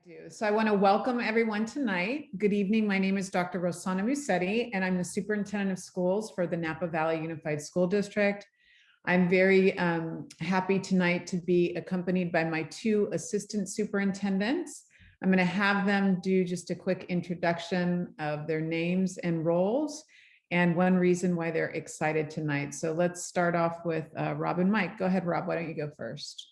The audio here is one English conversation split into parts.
do. So I want to welcome everyone tonight. Good evening. My name is Dr. Rossana Musetti, and I'm the Superintendent of Schools for the Napa Valley Unified School District. I'm very happy tonight to be accompanied by my two assistant superintendents. I'm going to have them do just a quick introduction of their names and roles and one reason why they're excited tonight. So let's start off with Rob and Mike. Go ahead, Rob. Why don't you go first?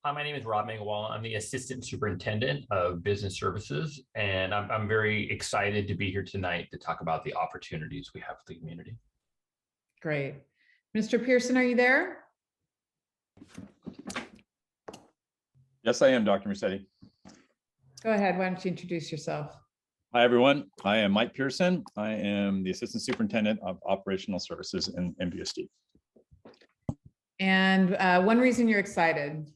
My name is Rob Mangawala. I'm the Assistant Superintendent of Business Services, and I'm very excited to be here tonight to talk about the opportunities we have for the community. Great. Mr. Pearson, are you there? Yes, I am, Dr. Musetti. Go ahead. Why don't you introduce yourself? Hi, everyone. I am Mike Pearson. I am the Assistant Superintendent of Operational Services in MVSD. And one reason you're excited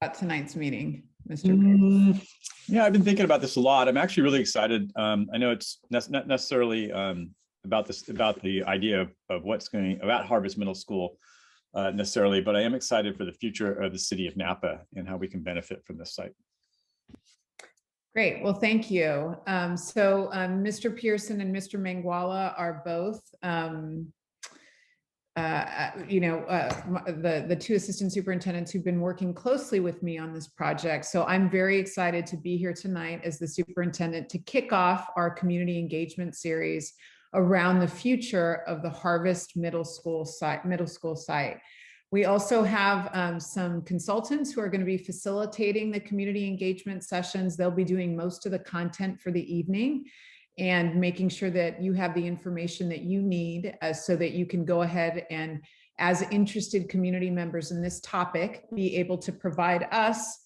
about tonight's meeting, Mr. Pearson. Yeah, I've been thinking about this a lot. I'm actually really excited. I know it's not necessarily about the idea of what's going about Harvest Middle School necessarily, but I am excited for the future of the city of Napa and how we can benefit from this site. Great. Well, thank you. Mr. Pearson and Mr. Mangawala are both, the two assistant superintendents who've been working closely with me on this project. So I'm very excited to be here tonight as the superintendent to kick off our community engagement series around the future of the Harvest Middle School site. We also have some consultants who are going to be facilitating the community engagement sessions. They'll be doing most of the content for the evening and making sure that you have the information that you need so that you can go ahead and, as interested community members in this topic, be able to provide us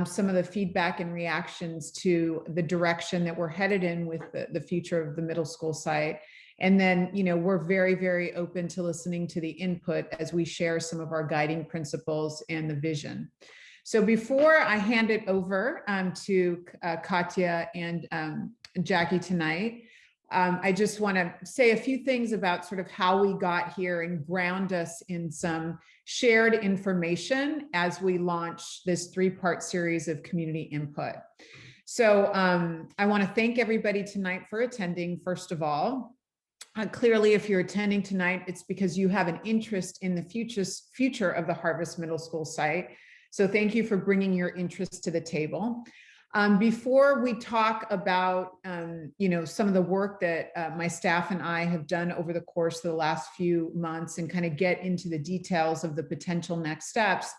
some of the feedback and reactions to the direction that we're headed in with the future of the middle school site. And then, we're very, very open to listening to the input as we share some of our guiding principles and the vision. So before I hand it over to Katya and Jackie tonight, I just want to say a few things about sort of how we got here and ground us in some shared information as we launch this three-part series of community input. So I want to thank everybody tonight for attending, first of all. Clearly, if you're attending tonight, it's because you have an interest in the future of the Harvest Middle School site. So thank you for bringing your interest to the table. Before we talk about, some of the work that my staff and I have done over the course of the last few months and kind of get into the details of the potential next steps,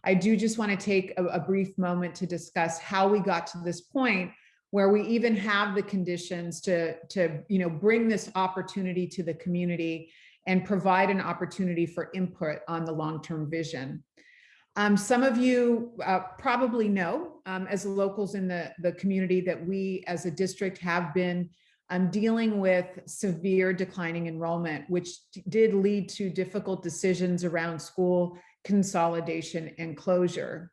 I do just want to take a brief moment to discuss how we got to this point where we even have the conditions to bring this opportunity to the community and provide an opportunity for input on the long-term vision. Some of you probably know, as locals in the community, that we as a district have been dealing with severe declining enrollment, which did lead to difficult decisions around school consolidation and closure.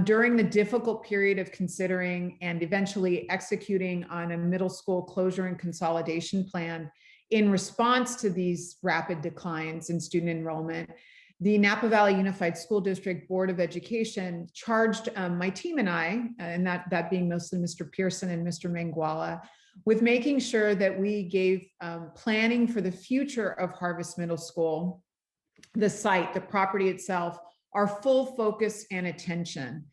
During the difficult period of considering and eventually executing on a middle school closure and consolidation plan in response to these rapid declines in student enrollment, the Napa Valley Unified School District Board of Education charged my team and I, and that being mostly Mr. Pearson and Mr. Mangawala, with making sure that we gave planning for the future of Harvest Middle School, the site, the property itself, our full focus and attention.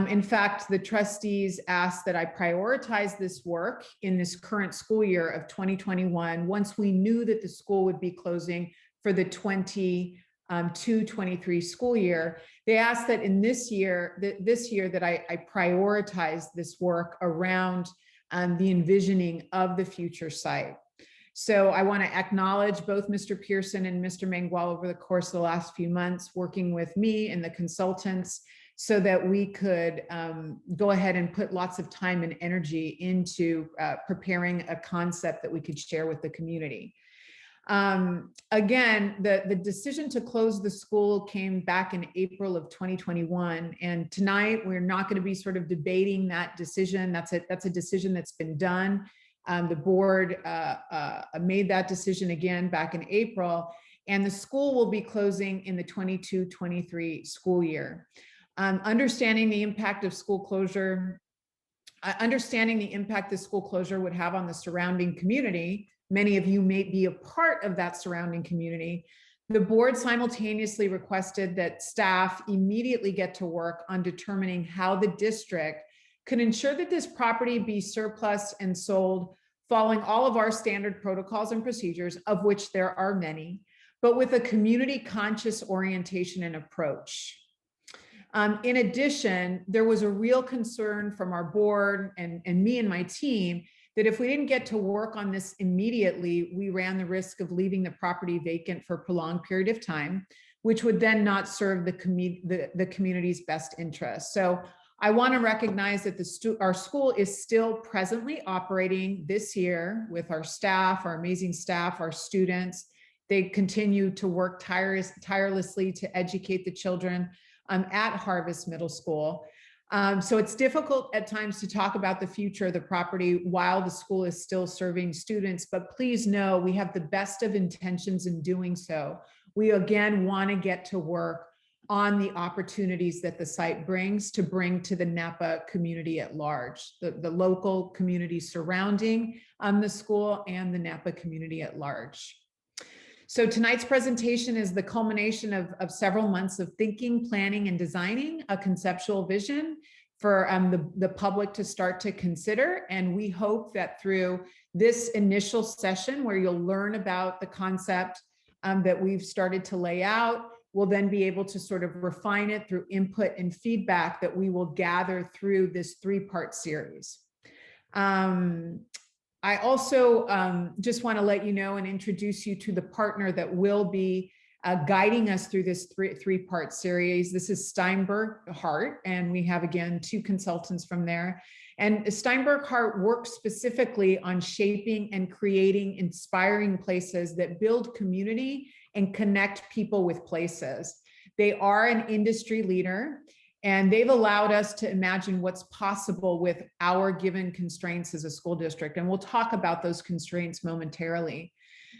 In fact, the trustees asked that I prioritize this work in this current school year of 2021, once we knew that the school would be closing for the 22-23 school year. They asked that in this year that I prioritize this work around the envisioning of the future site. So I want to acknowledge both Mr. Pearson and Mr. Mangawala over the course of the last few months working with me and the consultants so that we could go ahead and put lots of time and energy into preparing a concept that we could share with the community. Again, the decision to close the school came back in April of 2021. And tonight we're not going to be sort of debating that decision. That's a decision that's been done. The board made that decision again back in April, and the school will be closing in the 22-23 school year. Understanding the impact of school closure understanding the impact the school closure would have on the surrounding community, many of you may be a part of that surrounding community, the board simultaneously requested that staff immediately get to work on determining how the district could ensure that this property be surplus and sold following all of our standard protocols and procedures, of which there are many, but with a community conscious orientation and approach. In addition, there was a real concern from our board and me and my team that if we didn't get to work on this immediately, we ran the risk of leaving the property vacant for a prolonged period of time, which would then not serve the community's best interest. So I want to recognize that our school is still presently operating this year with our staff, our amazing staff, our students. They continue to work tirelessly to educate the children at Harvest Middle School. So it's difficult at times to talk about the future of the property while the school is still serving students, but please know we have the best of intentions in doing so. We again want to get to work on the opportunities that the site brings to bring to the Napa community at large, the local community surrounding the school and the Napa community at large. So tonight's presentation is the culmination of several months of thinking, planning, and designing a conceptual vision for the public to start to consider. And we hope that through this initial session where you'll learn about the concept that we've started to lay out, we'll then be able to sort of refine it through input and feedback that we will gather through this three-part series. I also just want to let you know and introduce you to the partner that will be guiding us through this three-part series. This is Steinberg Hart, and we have, again, 2 consultants from there. And Steinberg Hart works specifically on shaping and creating inspiring places that build community and connect people with places. They are an industry leader, and they've allowed us to imagine what's possible with our given constraints as a school district. And we'll talk about those constraints momentarily.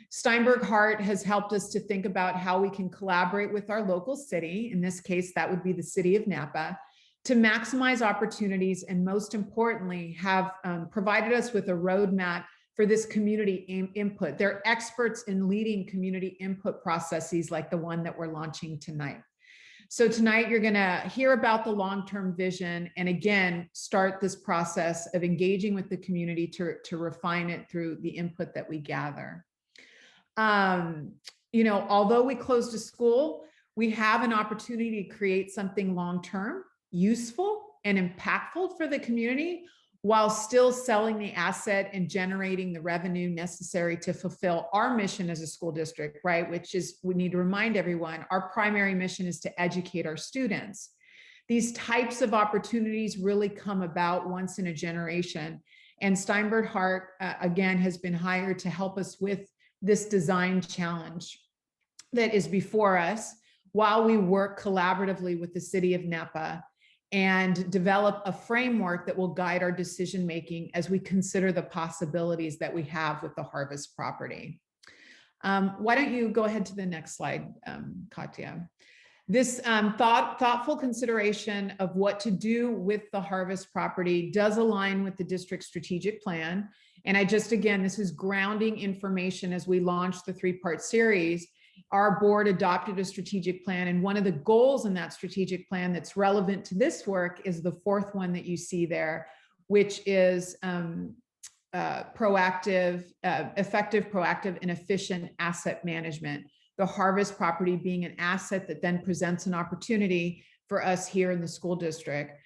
Steinberg Hart has helped us to think about how we can collaborate with our local city. In this case, that would be the city of Napa, to maximize opportunities and, most importantly, have provided us with a roadmap for this community input. They're experts in leading community input processes like the one that we're launching tonight. So tonight you're going to hear about the long-term vision and, again, start this process of engaging with the community to refine it through the input that we gather. You know, although we closed a school, we have an opportunity to create something long-term, useful, and impactful for the community, while still selling the asset and generating the revenue necessary to fulfill our mission as a school district, right? Which is, we need to remind everyone, our primary mission is to educate our students. These types of opportunities really come about once in a generation. And Steinberg Hart, again, has been hired to help us with this design challenge that is before us while we work collaboratively with the city of Napa and develop a framework that will guide our decision-making as we consider the possibilities that we have with the Harvest property. Why don't you go ahead to the next slide, Katya? This thoughtful consideration of what to do with the Harvest property does align with the district's strategic plan. And again, this is grounding information as we launch the 3-part series. Our board adopted a strategic plan, and one of the goals in that strategic plan that's relevant to this work is the 4th one that you see there, which is effective, proactive, and efficient asset management. The Harvest property being an asset that then presents an opportunity for us here in the school district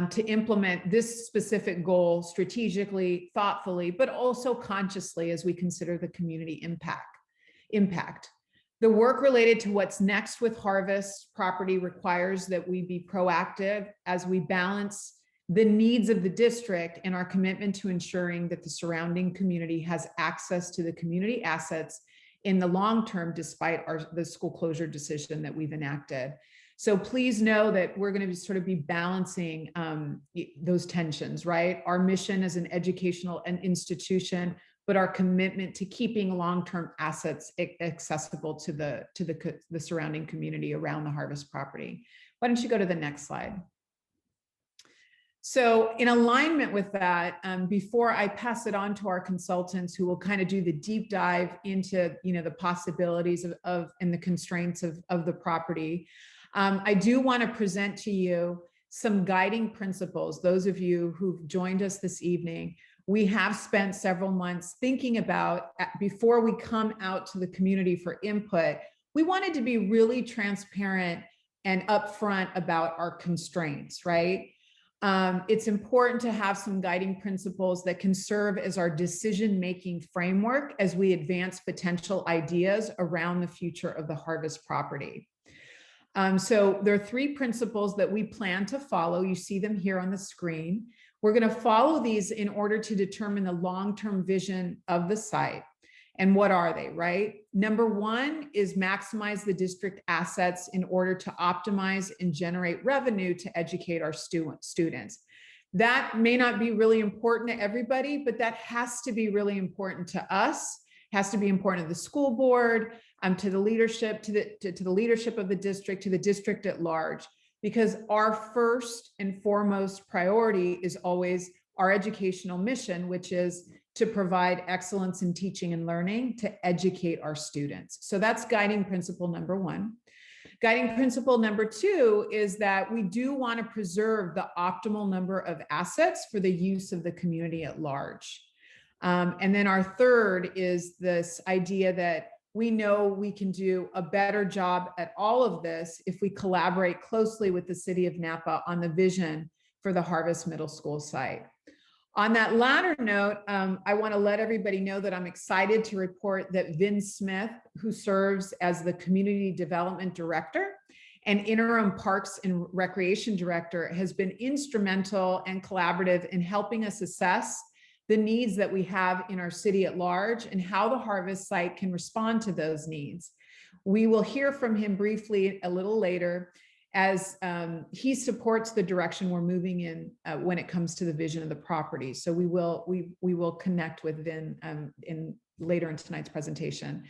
to implement this specific goal strategically, thoughtfully, but also consciously as we consider the community impact. The work related to what's next with Harvest property requires that we be proactive as we balance the needs of the district and our commitment to ensuring that the surrounding community has access to the community assets in the long term, despite the school closure decision that we've enacted. So please know that we're going to be balancing those tensions, right? Our mission as an educational institution, but our commitment to keeping long-term assets accessible to the surrounding community around the Harvest property. Why don't you go to the next slide? So in alignment with that, before I pass it on to our consultants who will kind of do the deep dive into, the possibilities of and the constraints of the property, I do want to present to you some guiding principles. Those of you who've joined us this evening, we have spent several months thinking about, before we come out to the community for input, we wanted to be really transparent and upfront about our constraints, right? It's important to have some guiding principles that can serve as our decision-making framework as we advance potential ideas around the future of the Harvest property. So there are 3 principles that we plan to follow. You see them here on the screen. We're going to follow these in order to determine the long-term vision of the site. And what are they, right? Number 1 is maximize the district assets in order to optimize and generate revenue to educate our students. That may not be really important to everybody, but that has to be really important to us, has to be important to the school board, to the leadership, to the leadership of the district, to the district at large, because our first and foremost priority is always our educational mission, which is to provide excellence in teaching and learning, to educate our students. So that's guiding principle number 1. Guiding principle number 2 is that we do want to preserve the optimal number of assets for the use of the community at large. And then our third is this idea that we know we can do a better job at all of this if we collaborate closely with the city of Napa on the vision for the Harvest Middle School site. On that latter note, I want to let everybody know that I'm excited to report that Vin Smith, who serves as the Community Development Director and Interim Parks and Recreation Director, has been instrumental and collaborative in helping us assess the needs that we have in our city at large and how the Harvest site can respond to those needs. We will hear from him briefly a little later, as he supports the direction we're moving in when it comes to the vision of the property. So we will connect with Vin later in tonight's presentation.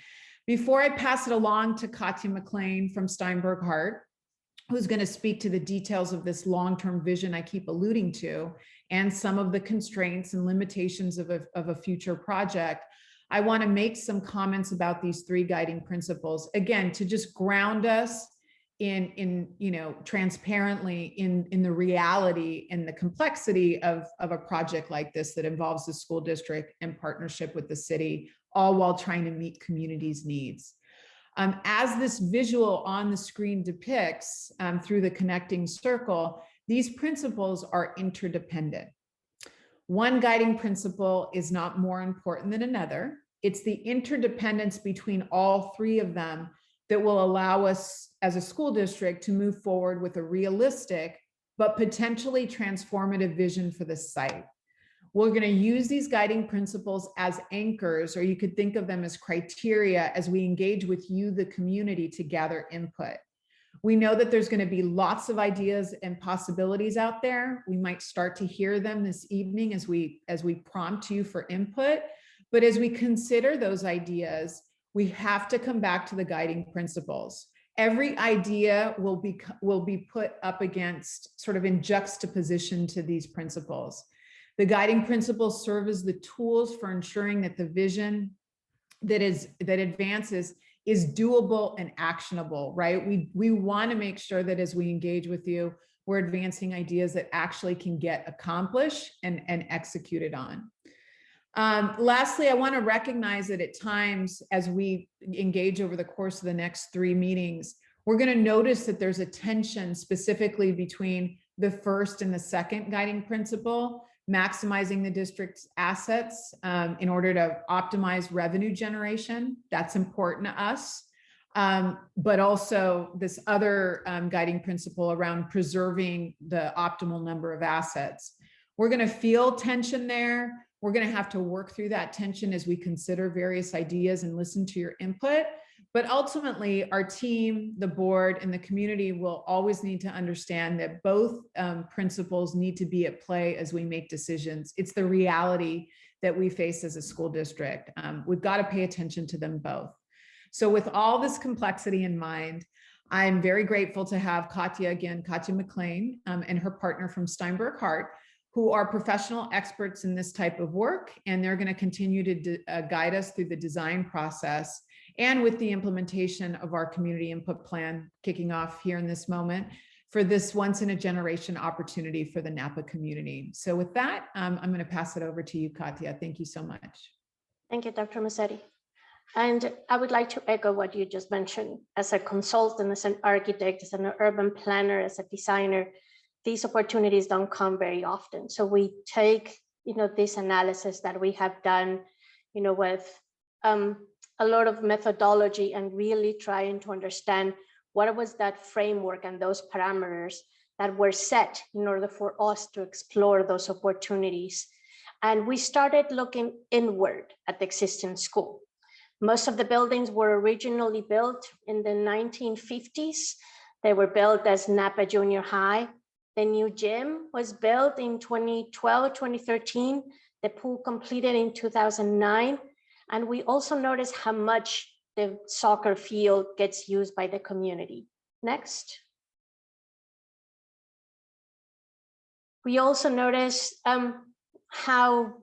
Before I pass it along to Katya McLean from Steinberg Hart, who's going to speak to the details of this long-term vision I keep alluding to, and some of the constraints and limitations of a future project, I want to make some comments about these 3 guiding principles, again, to just ground us in transparently in the reality and the complexity of a project like this that involves the school district in partnership with the city, all while trying to meet communities' needs. As this visual on the screen depicts, through the connecting circle, these principles are interdependent. One guiding principle is not more important than another. It's the interdependence between all 3 of them that will allow us as a school district to move forward with a realistic but potentially transformative vision for the site. We're going to use these guiding principles as anchors, or you could think of them as criteria, as we engage with you, the community, to gather input. We know that there's going to be lots of ideas and possibilities out there. We might start to hear them this evening as we prompt you for input. But as we consider those ideas, we have to come back to the guiding principles. Every idea will be put up against, sort of in juxtaposition to these principles. The guiding principles serve as the tools for ensuring that the vision that advances is doable and actionable, right? We want to make sure that as we engage with you, we're advancing ideas that actually can get accomplished and executed on. Lastly, I want to recognize that at times, as we engage over the course of the next 3 meetings, we're going to notice that there's a tension specifically between the first and the second guiding principle, maximizing the district's assets in order to optimize revenue generation. That's important to us. But also this other guiding principle around preserving the optimal number of assets. We're going to feel tension there. We're going to have to work through that tension as we consider various ideas and listen to your input. But ultimately, our team, the board, and the community will always need to understand that both principles need to be at play as we make decisions. It's the reality that we face as a school district. We've got to pay attention to them both. So with all this complexity in mind, I'm very grateful to have Katya McLean, and her partner from Steinberg Hart, who are professional experts in this type of work, and they're going to continue to guide us through the design process and with the implementation of our community input plan kicking off here in this moment for this once in a generation opportunity for the Napa community. So with that, I'm going to pass it over to you, Katya. Thank you so much. Thank you, Dr. Massetti. And I would like to echo what you just mentioned. As a consultant, as an architect, as an urban planner, as a designer, these opportunities don't come very often. So we take, this analysis that we have done, with a lot of methodology and really trying to understand what was that framework and those parameters that were set in order for us to explore those opportunities. And we started looking inward at the existing school. Most of the buildings were originally built in the 1950s. They were built as Napa Junior High. The new gym was built in 2012, 2013. The pool completed in 2009. And we also noticed how much the soccer field gets used by the community. Next. We also noticed how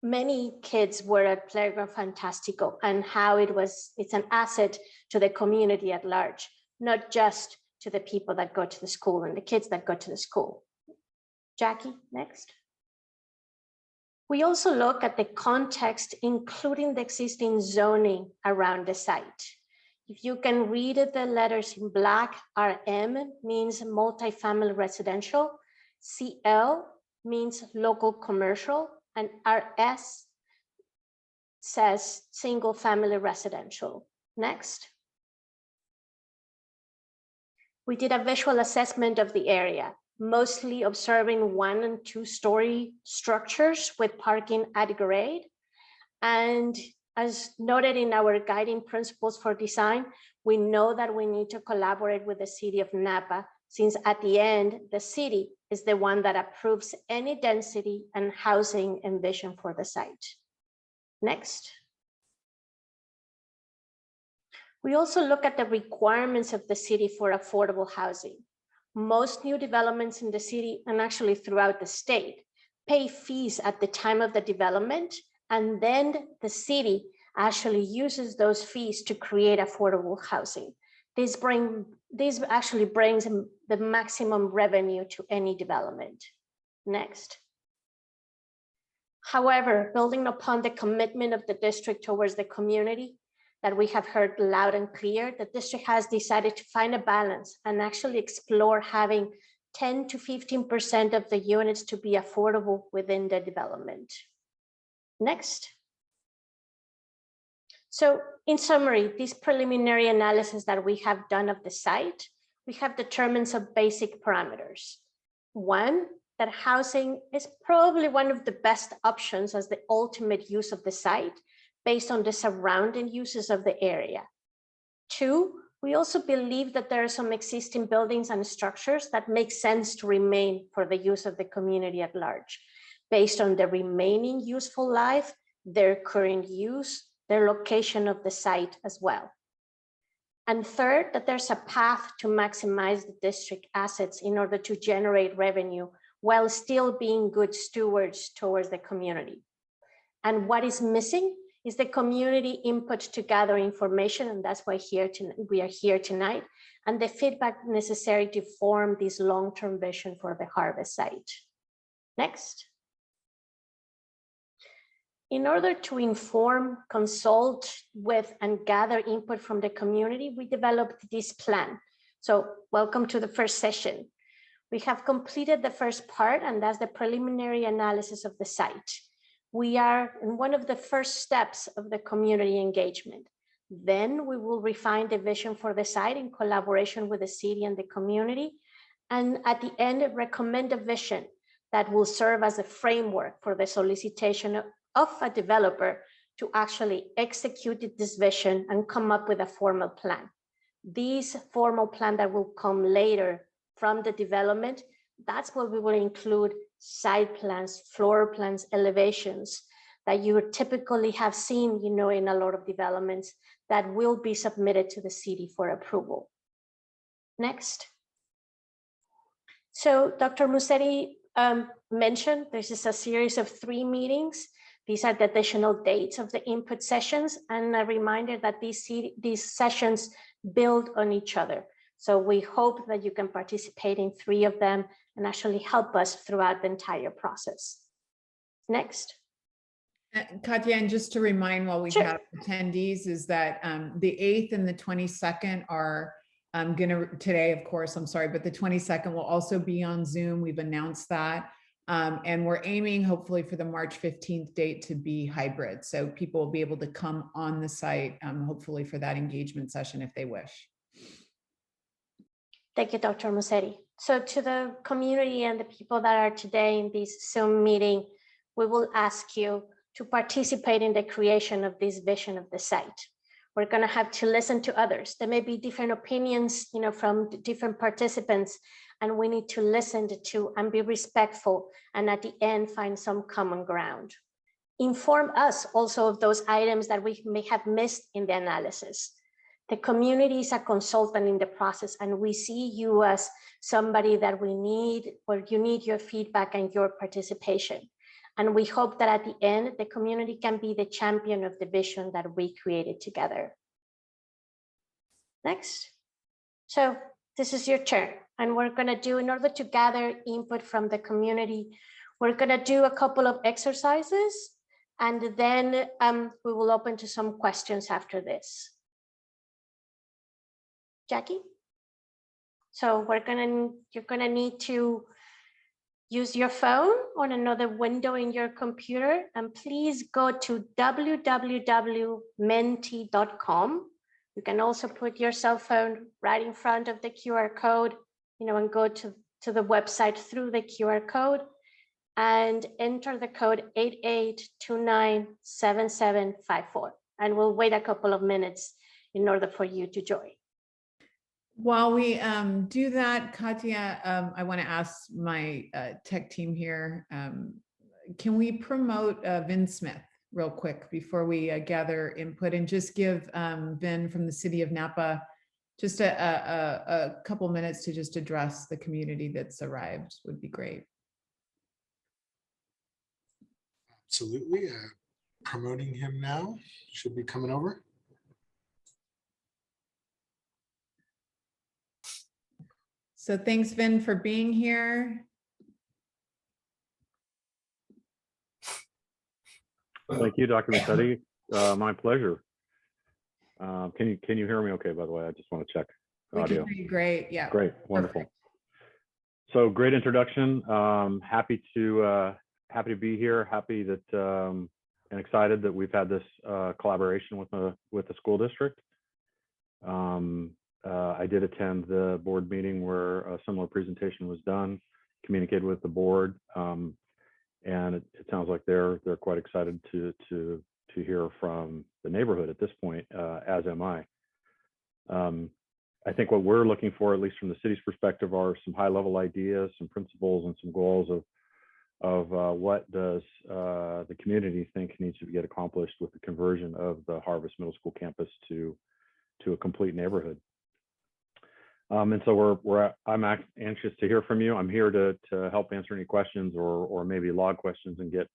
many kids were at Playground Fantastico and how it's an asset to the community at large, not just to the people that go to the school and the kids that go to the school. Jackie, next. We also look at the context, including the existing zoning around the site. If you can read the letters in black, RM means multifamily residential, CL means local commercial, and RS says single family residential. Next. We did a visual assessment of the area, mostly observing 1- and 2-story structures with parking at grade. And as noted in our guiding principles for design, we know that we need to collaborate with the city of Napa, since at the end, the city is the one that approves any density and housing envision for the site. Next. We also look at the requirements of the city for affordable housing. Most new developments in the city, and actually throughout the state, pay fees at the time of the development, and then the city actually uses those fees to create affordable housing. This actually brings the maximum revenue to any development. Next. However, building upon the commitment of the district towards the community that we have heard loud and clear, the district has decided to find a balance and actually explore having 10 to 15% of the units to be affordable within the development. Next. So in summary, this preliminary analysis that we have done of the site, we have determined some basic parameters. One, that housing is probably one of the best options as the ultimate use of the site based on the surrounding uses of the area. Two, we also believe that there are some existing buildings and structures that make sense to remain for the use of the community at large, based on the remaining useful life, their current use, their location of the site as well. And third, that there's a path to maximize the district assets in order to generate revenue while still being good stewards towards the community. And what is missing is the community input to gather information, and that's why we are here tonight, and the feedback necessary to form this long-term vision for the Harvest site. Next. In order to inform, consult with, and gather input from the community, we developed this plan. So welcome to the first session. We have completed the first part, and that's the preliminary analysis of the site. We are in one of the first steps of the community engagement. Then we will refine the vision for the site in collaboration with the city and the community. And at the end, recommend a vision that will serve as a framework for the solicitation of a developer to actually execute this vision and come up with a formal plan. This formal plan that will come later from the development, that's what we will include: site plans, floor plans, elevations that you typically have seen, in a lot of developments that will be submitted to the city for approval. Next. So Dr. Musetti mentioned this is a series of 3 meetings. These are the additional dates of the input sessions, and a reminder that these sessions build on each other. So we hope that you can participate in 3 of them and actually help us throughout the entire process. Next. Katya, and just to remind while we Sure. have attendees is that the 8th and the 22nd are today, of course, I'm sorry, but the 22nd will also be on Zoom. We've announced that. And we're aiming hopefully for the March 15th date to be hybrid. So people will be able to come on the site, hopefully for that engagement session if they wish. Thank you, Dr. Musetti. So to the community and the people that are today in this Zoom meeting, we will ask you to participate in the creation of this vision of the site. We're going to have to listen to others. There may be different opinions, from different participants, and we need to listen to and be respectful, and at the end find some common ground. Inform us also of those items that we may have missed in the analysis. The community is a consultant in the process, and we see you as somebody that we need, where you need your feedback and your participation. And we hope that at the end, the community can be the champion of the vision that we created together. Next. So this is your turn. And we're going to do, in order to gather input from the community, we're going to do a couple of exercises, and then we will open to some questions after this. Jackie? So you're going to need to use your phone on another window in your computer, and please go to www.menti.com. You can also put your cell phone right in front of the QR code, and go to the website through the QR code and enter the code 88297754. And we'll wait a couple of minutes in order for you to join. While we do that, Katya, I want to ask my tech team here, can we promote Vin Smith real quick before we gather input, and just give Vin from the city of Napa just a couple minutes to just address the community that's arrived would be great. Absolutely. Promoting him now. Should be coming over. So thanks, Vin, for being here. Thank you, Dr. Musetti. My pleasure. Can you hear me okay, by the way? I just want to check audio. We can hear you great. Yeah. Great. Wonderful. Perfect. So great introduction. Happy to be here. Happy that and excited that we've had this collaboration with the school district. I did attend the board meeting where a similar presentation was done, communicated with the board, and it sounds like they're quite excited to hear from the neighborhood at this point, as am I. I think what we're looking for, at least from the city's perspective, are some high-level ideas, some principles, and some goals of what does the community think needs to get accomplished with the conversion of the Harvest Middle School campus to a complete neighborhood. And so I'm anxious to hear from you. I'm here to help answer any questions or maybe log questions and get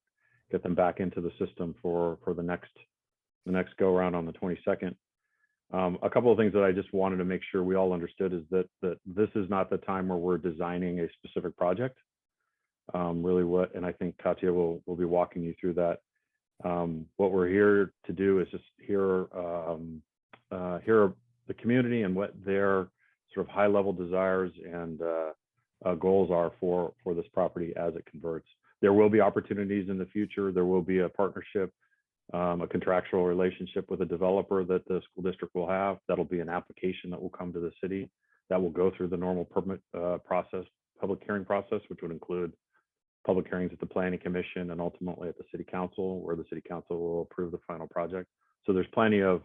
them back into the system for the next go around on the 22nd. A couple of things that I just wanted to make sure we all understood is that this is not the time where we're designing a specific project. Really and I think Katya will be walking you through that. What we're here to do is just hear the community and what their sort of high-level desires and goals are for this property as it converts. There will be opportunities in the future. There will be a partnership, a contractual relationship with a developer that the school district will have. That'll be an application that will come to the city that will go through the normal permit process, public hearing process, which would include public hearings at the Planning Commission and ultimately at the City Council, where the City Council will approve the final project. So there's plenty of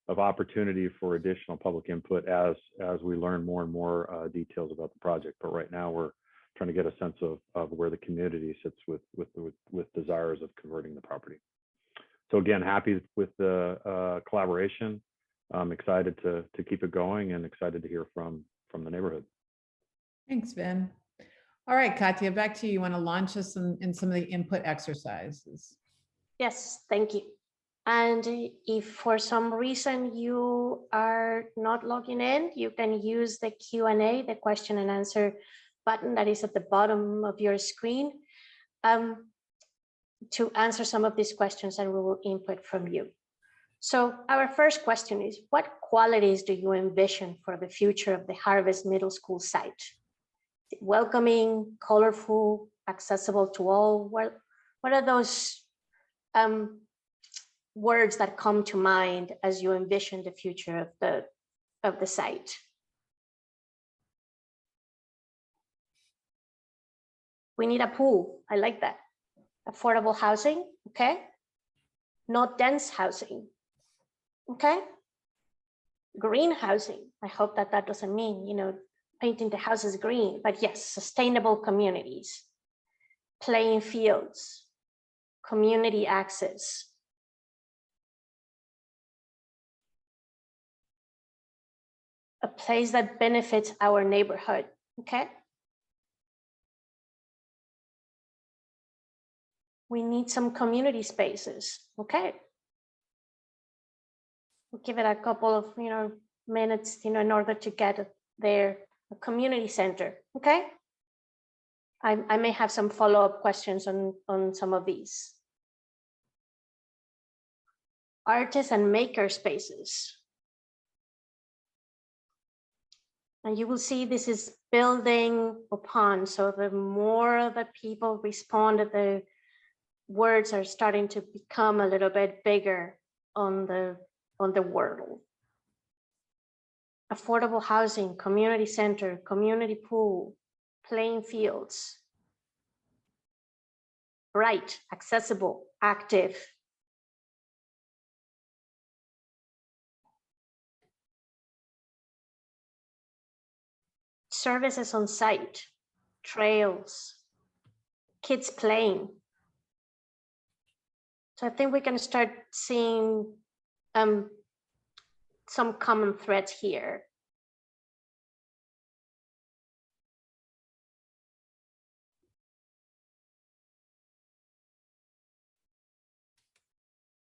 opportunity for additional public input as we learn more and more details about the project. But right now we're trying to get a sense of where the community sits with desires of converting the property. So again, happy with the collaboration. I'm excited to keep it going and excited to hear from from the neighborhood. Thanks, Vin. All right, Katya, back to you. You want to launch us in some of the input exercises? Yes, thank you. And if for some reason you are not logging in, you can use the Q&A, the question and answer button that is at the bottom of your screen, to answer some of these questions and we will input from you. So our first question is, what qualities do you envision for the future of the Harvest Middle School site? Welcoming, colorful, accessible to all? What are those words that come to mind as you envision the future of the site? We need a pool. I like that. Affordable housing, okay? Not dense housing, okay? Green housing. I hope that that doesn't mean, you know, painting the houses green, but yes, sustainable communities, playing fields, community access. A place that benefits our neighborhood, okay? We need some community spaces, okay? We'll give it a couple of, you know, minutes, you know, in order to get there. A community center, okay? I may have some follow-up questions on some of these. Artists and maker spaces. And you will see this is building upon. So the more that people respond, the words are starting to become a little bit bigger on the world. Affordable housing, community center, community pool, playing fields. Bright, accessible, active. Services on site, trails, kids playing. So I think we can start seeing some common threads here.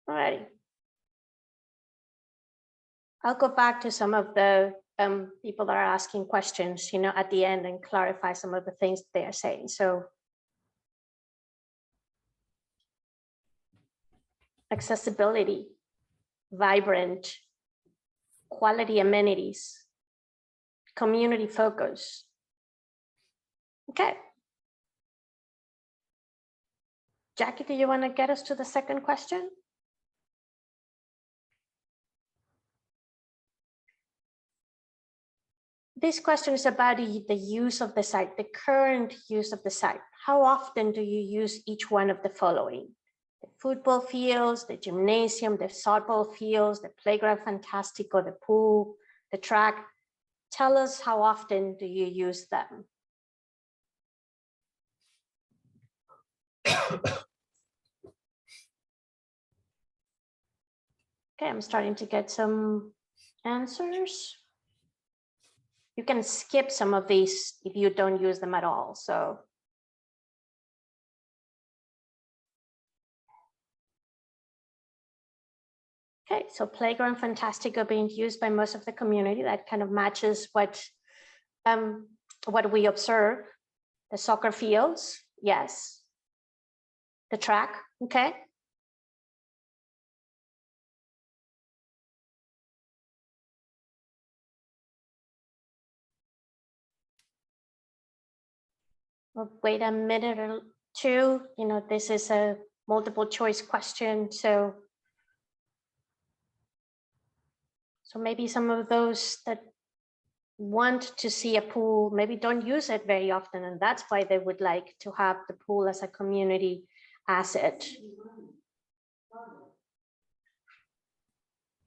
All right. I'll go back to some of the people that are asking questions, you know, at the end and clarify some of the things they are saying. So accessibility, vibrant, quality amenities, community focus. Okay. Jackie, do you want to get us to the second question? This question is about the use of the site, the current use of the site. How often do you use each one of the following? The football fields, the gymnasium, the softball fields, the playground fantastico, the pool, the track. Tell us, how often do you use them? Okay, I'm starting to get some answers. You can skip some of these if you don't use them at all. So okay, so playground fantastico being used by most of the community. That kind of matches what we observe. The soccer fields, yes. The track, okay. Well, wait a minute or two. You know, this is a multiple choice question, so maybe some of those that want to see a pool maybe don't use it very often, and that's why they would like to have the pool as a community asset.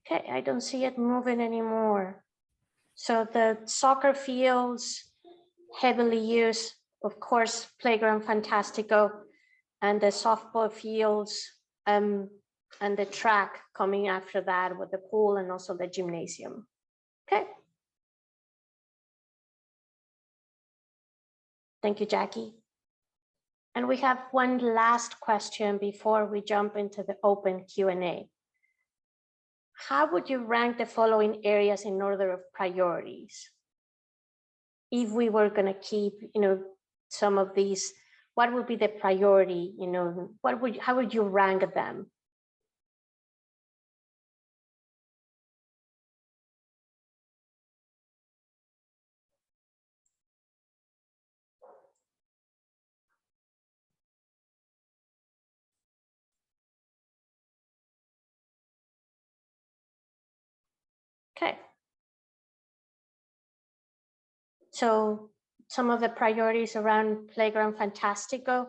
Okay, I don't see it moving anymore. So the soccer fields, heavily used, of course, playground fantastico, and the softball fields, and the track coming after that with the pool and also the gymnasium. Okay. Thank you, Jackie. And we have one last question before we jump into the open Q&A. How would you rank the following areas in order of priorities? If we were going to keep, some of these, what would be the priority? How would you rank them? Okay. So some of the priorities around Playground Fantastico,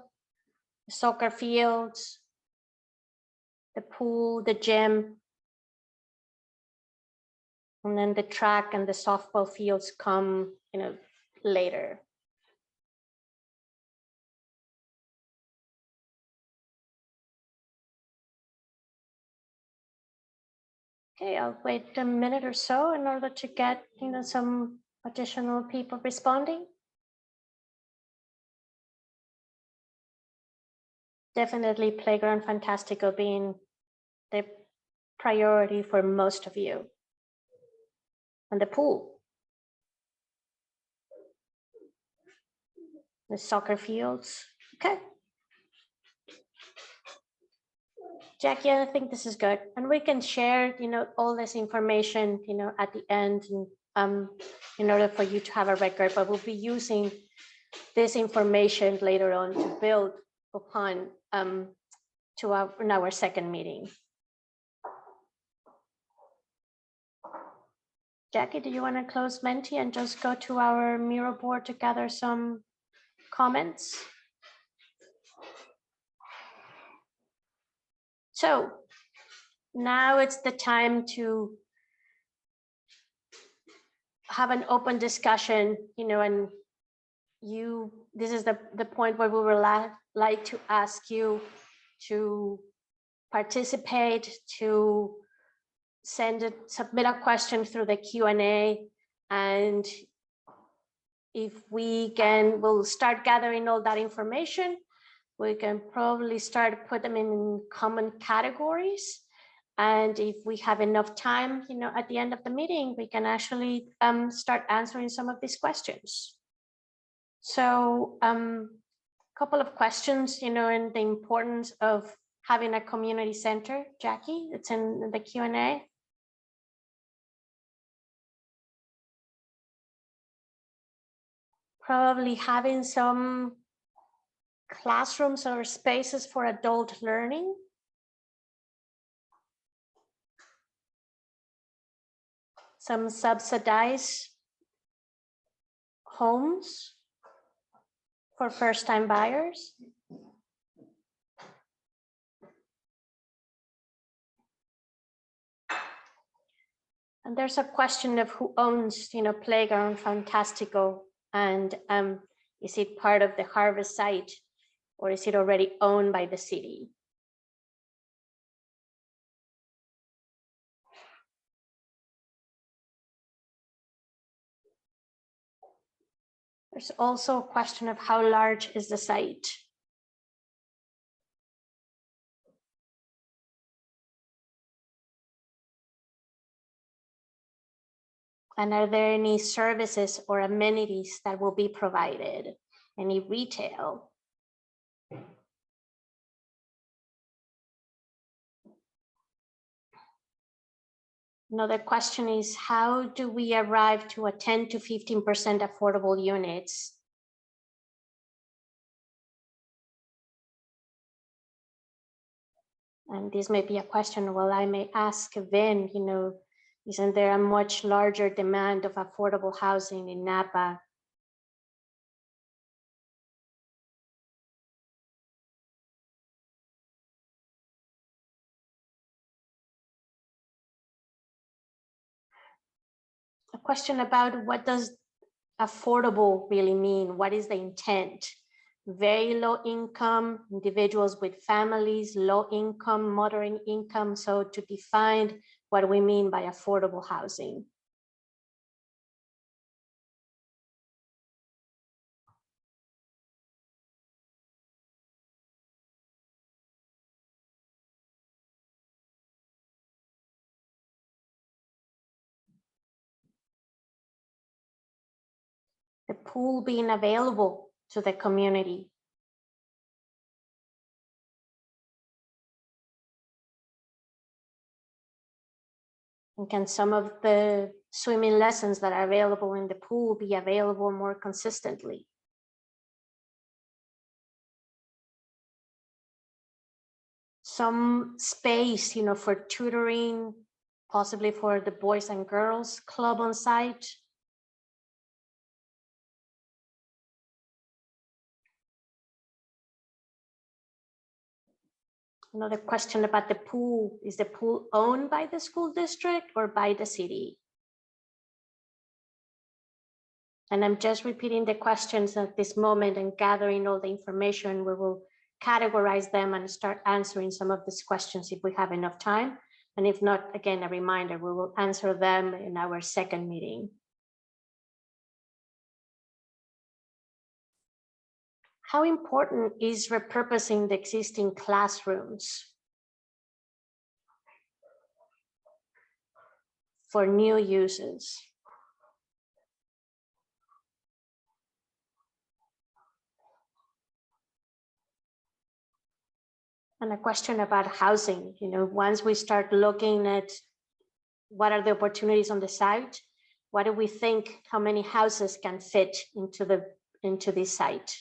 the soccer fields, the pool, the gym, and then the track and the softball fields come, later. Okay, I'll wait a minute or so in order to get, some additional people responding. Definitely Playground Fantastico being the priority for most of you. And the pool. The soccer fields. Okay. Jackie, I think this is good. And we can share, all this information, at the end, and, in order for you to have a record, but we'll be using this information later on to build upon in our second meeting. Jackie, do you want to close Menti and just go to our Miro board to gather some comments? So now it's the time to have an open discussion, and this is the point where we would like to ask you to participate, to submit a question through the Q&A, and if we'll start gathering all that information. We can probably put them in common categories. And if we have enough time, at the end of the meeting, we can actually start answering some of these questions. So a couple of questions, and the importance of having a community center. Jackie, it's in the Q&A. Probably having some classrooms or spaces for adult learning. Some subsidized homes for first-time buyers. And there's a question of who owns, Playground Fantastico, and is it part of the Harvest site, or is it already owned by the city? There's also a question of how large is the site? And are there any services or amenities that will be provided? Any retail? Another question is, how do we arrive to a 10 to 15% affordable units? And this may be a question, well, I may ask Vin, isn't there a much larger demand of affordable housing in Napa? A question about what does affordable really mean? What is the intent? Very low income, individuals with families, low income, moderate income. So to define what we mean by affordable housing. the pool being available to the community. And can some of the swimming lessons that are available in the pool be available more consistently? Some space, for tutoring, possibly for the Boys and Girls Club on site. Another question about the pool. Is the pool owned by the school district or by the city? And I'm just repeating the questions at this moment and gathering all the information. We will categorize them and start answering some of these questions if we have enough time. And if not, again, a reminder, we will answer them in our second meeting. How important is repurposing the existing classrooms for new uses? And a question about housing, once we start looking at what are the opportunities on the site, what do we think, how many houses can fit into this site?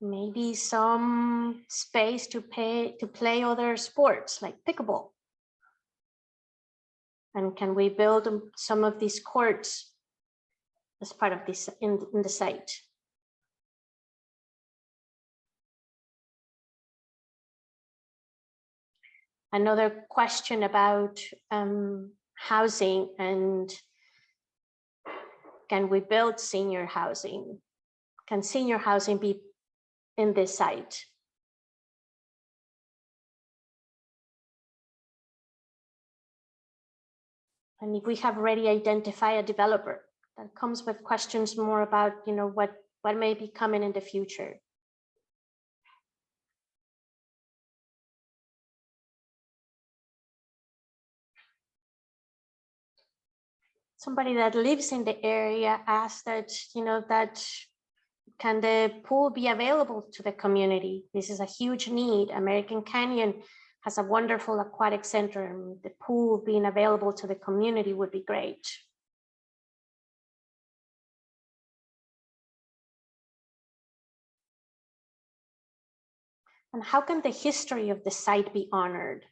Maybe some space to play other sports like pickleball. And can we build some of these courts as part of this in the site? Another question about housing, and can we build senior housing? Can senior housing be in this site? And if we have already identified a developer, that comes with questions more about, what may be coming in the future. Somebody that lives in the area asked that, that can the pool be available to the community? This is a huge need. American Canyon has a wonderful aquatic center, and the pool being available to the community would be great. And how can the history of the site be honored?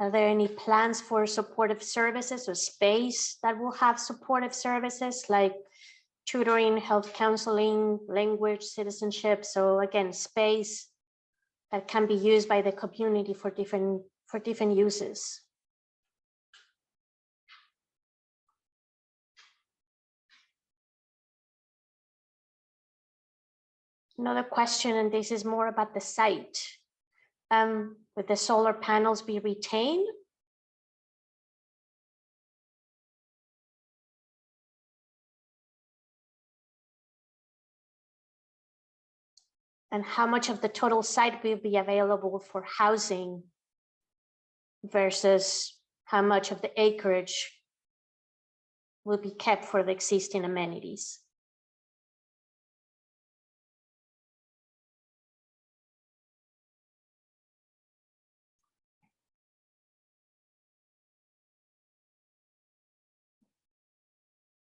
Are there any plans for supportive services or space that will have supportive services like tutoring, health counseling, language, citizenship? So again, space that can be used by the community for different uses. Another question, and this is more about the site. Would the solar panels be retained? And how much of the total site will be available for housing versus how much of the acreage will be kept for the existing amenities?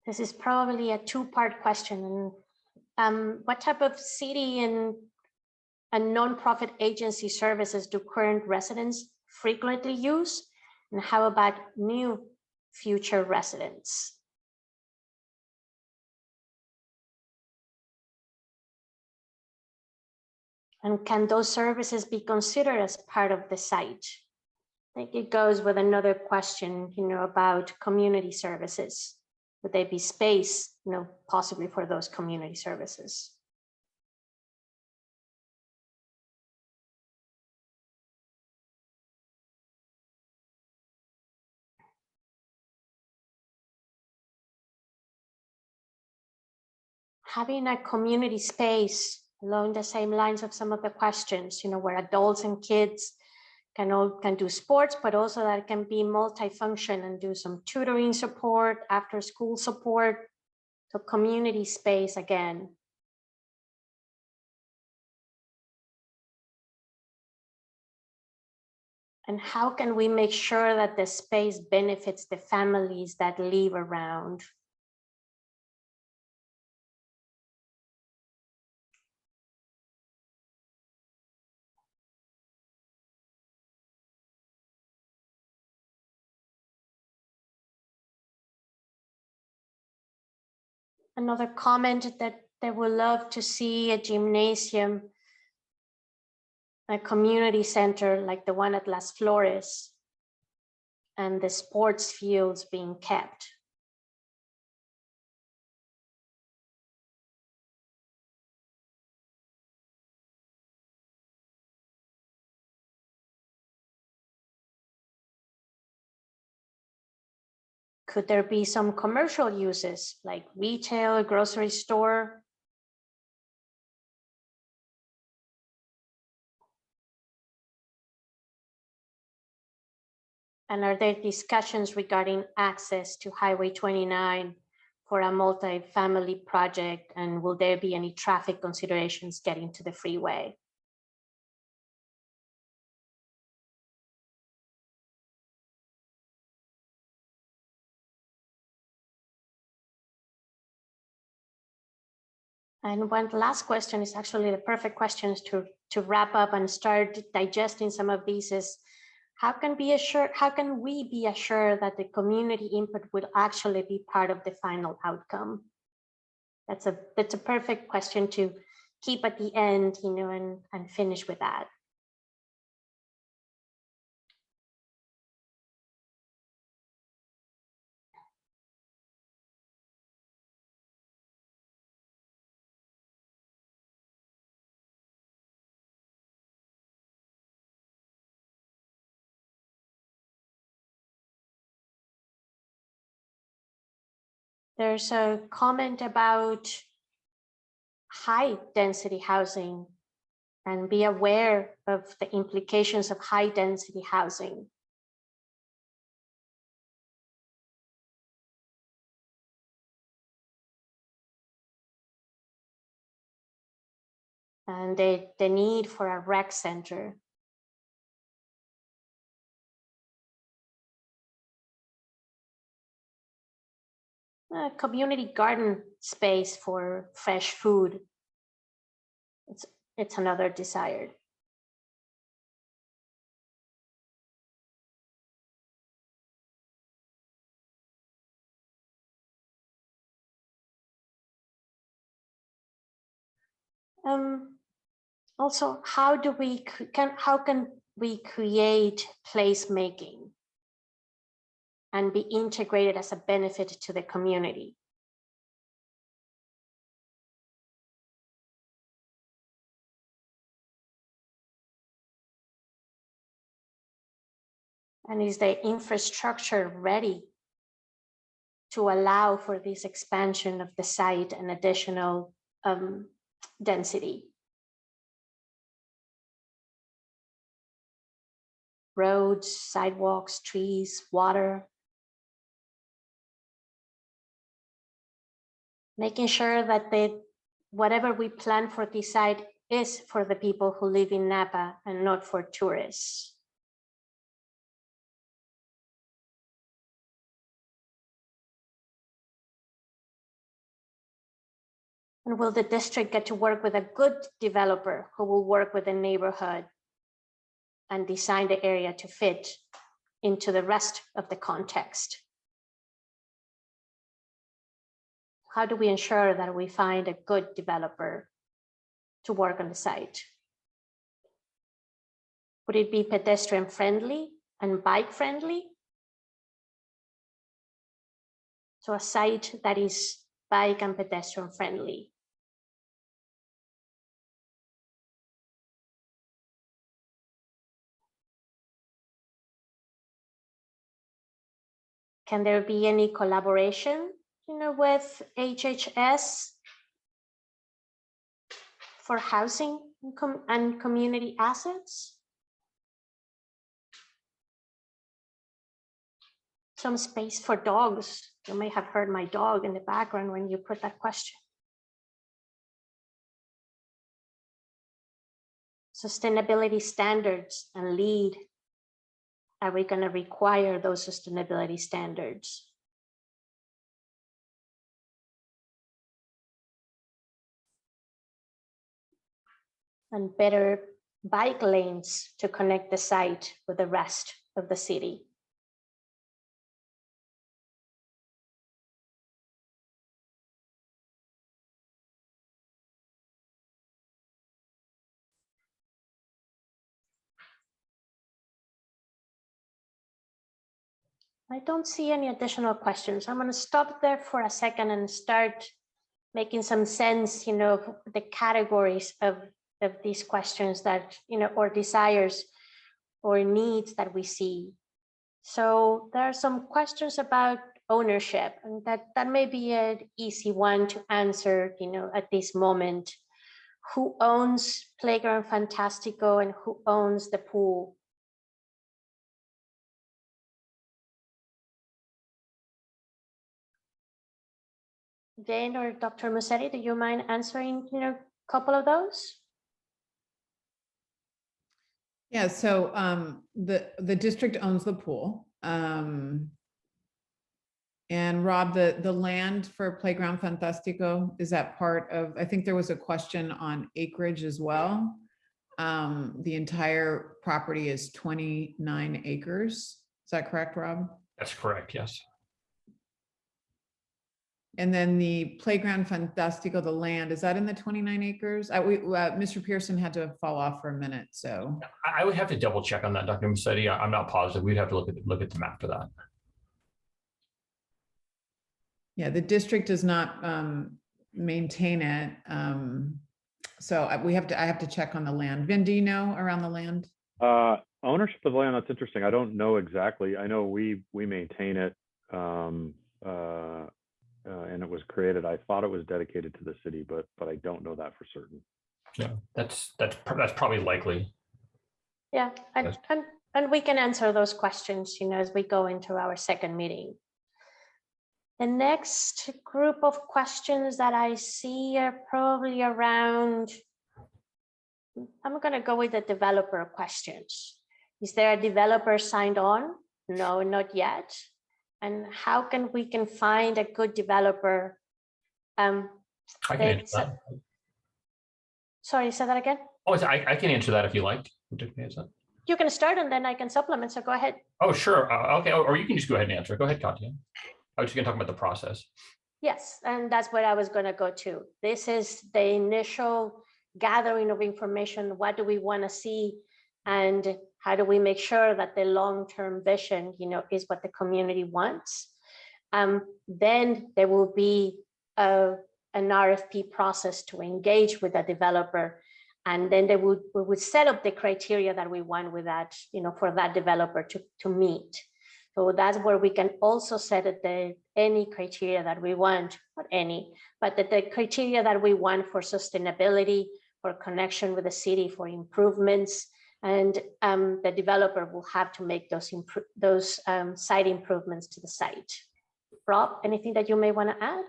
This is probably a two-part question. What type of city and nonprofit agency services do current residents frequently use? And how about new future residents? And can those services be considered as part of the site? I think it goes with another question, about community services. Would there be space, possibly for those community services? having a community space along the same lines of some of the questions, where adults and kids can do sports, but also that can be multifunction and do some tutoring support, after school support. So community space again. And how can we make sure that the space benefits the families that live around? Another comment that they would love to see a gymnasium, a community center like the one at Las Flores, and the sports fields being kept. Could there be some commercial uses like retail, grocery store? And are there discussions regarding access to Highway 29 for a multi-family project? And will there be any traffic considerations getting to the freeway? And one last question is actually the perfect questions to wrap up and start digesting some of these is, how can we be assured that the community input will actually be part of the final outcome? That's a perfect question to keep at the end, and finish with that. There's a comment about high density housing and be aware of the implications of high density housing. And the need for a rec center. A community garden space for fresh food. It's another desired. Also, how can we create placemaking and be integrated as a benefit to the community? And is the infrastructure ready to allow for this expansion of the site and additional density? Roads, sidewalks, trees, water. Making sure that whatever we plan for this site is for the people who live in Napa and not for tourists. And will the district get to work with a good developer who will work with the neighborhood and design the area to fit into the rest of the context? How do we ensure that we find a good developer to work on the site? Would it be pedestrian friendly and bike friendly? So a site that is bike and pedestrian friendly. Can there be any collaboration, with HHS for housing and community assets? Some space for dogs. You may have heard my dog in the background when you put that question. Sustainability standards and lead. Are we going to require those sustainability standards? And better bike lanes to connect the site with the rest of the city. I don't see any additional questions. I'm going to stop there for a second and start making some sense, of the categories of these questions that, or desires or needs that we see. So there are some questions about ownership, and that may be an easy one to answer, at this moment. Who owns Playground Fantastico and who owns the pool? Jane or Dr. Musetti, do you mind answering, a couple of those? Yeah, so the district owns the pool. And Rob, the land for Playground Fantastico, is that part of, I think there was a question on acreage as well. The entire property is 29 acres. Is that correct, Rob? That's correct, yes. And then the Playground Fantastico, the land, is that in the 29 acres? Mr. Pearson had to fall off for a minute, so. I would have to double check on that, Dr. Musetti. I'm not positive. We'd have to look at the map for that. Yeah, the district does not maintain it. So I have to check on the land. Vin, do you know around the land? Ownership of the land, that's interesting. I don't know exactly. I know we maintain it. And it was created. I thought it was dedicated to the city, but I don't know that for certain. Yeah, that's probably likely. Yeah, and we can answer those questions, as we go into our second meeting. The next group of questions that I see are probably around, I'm going to go with the developer questions. Is there a developer signed on? No, not yet. And how can we find a good developer? I can answer that. Sorry, say that again. Oh, I can answer that if you like. You can start and then I can supplement. So go ahead. Oh, sure. Okay. Or you can just go ahead and answer. Go ahead, Katya. I was just going to talk about the process. Yes, and that's what I was going to go to. This is the initial gathering of information. What do we want to see? And how do we make sure that the long-term vision, is what the community wants? Then there will be an RFP process to engage with the developer. And then we would set up the criteria that we want with that, for that developer to meet. So that's where we can also set any criteria that we want, not any, but the criteria that we want for sustainability, for connection with the city, for improvements. And the developer will have to make those site improvements to the site. Rob, anything that you may want to add?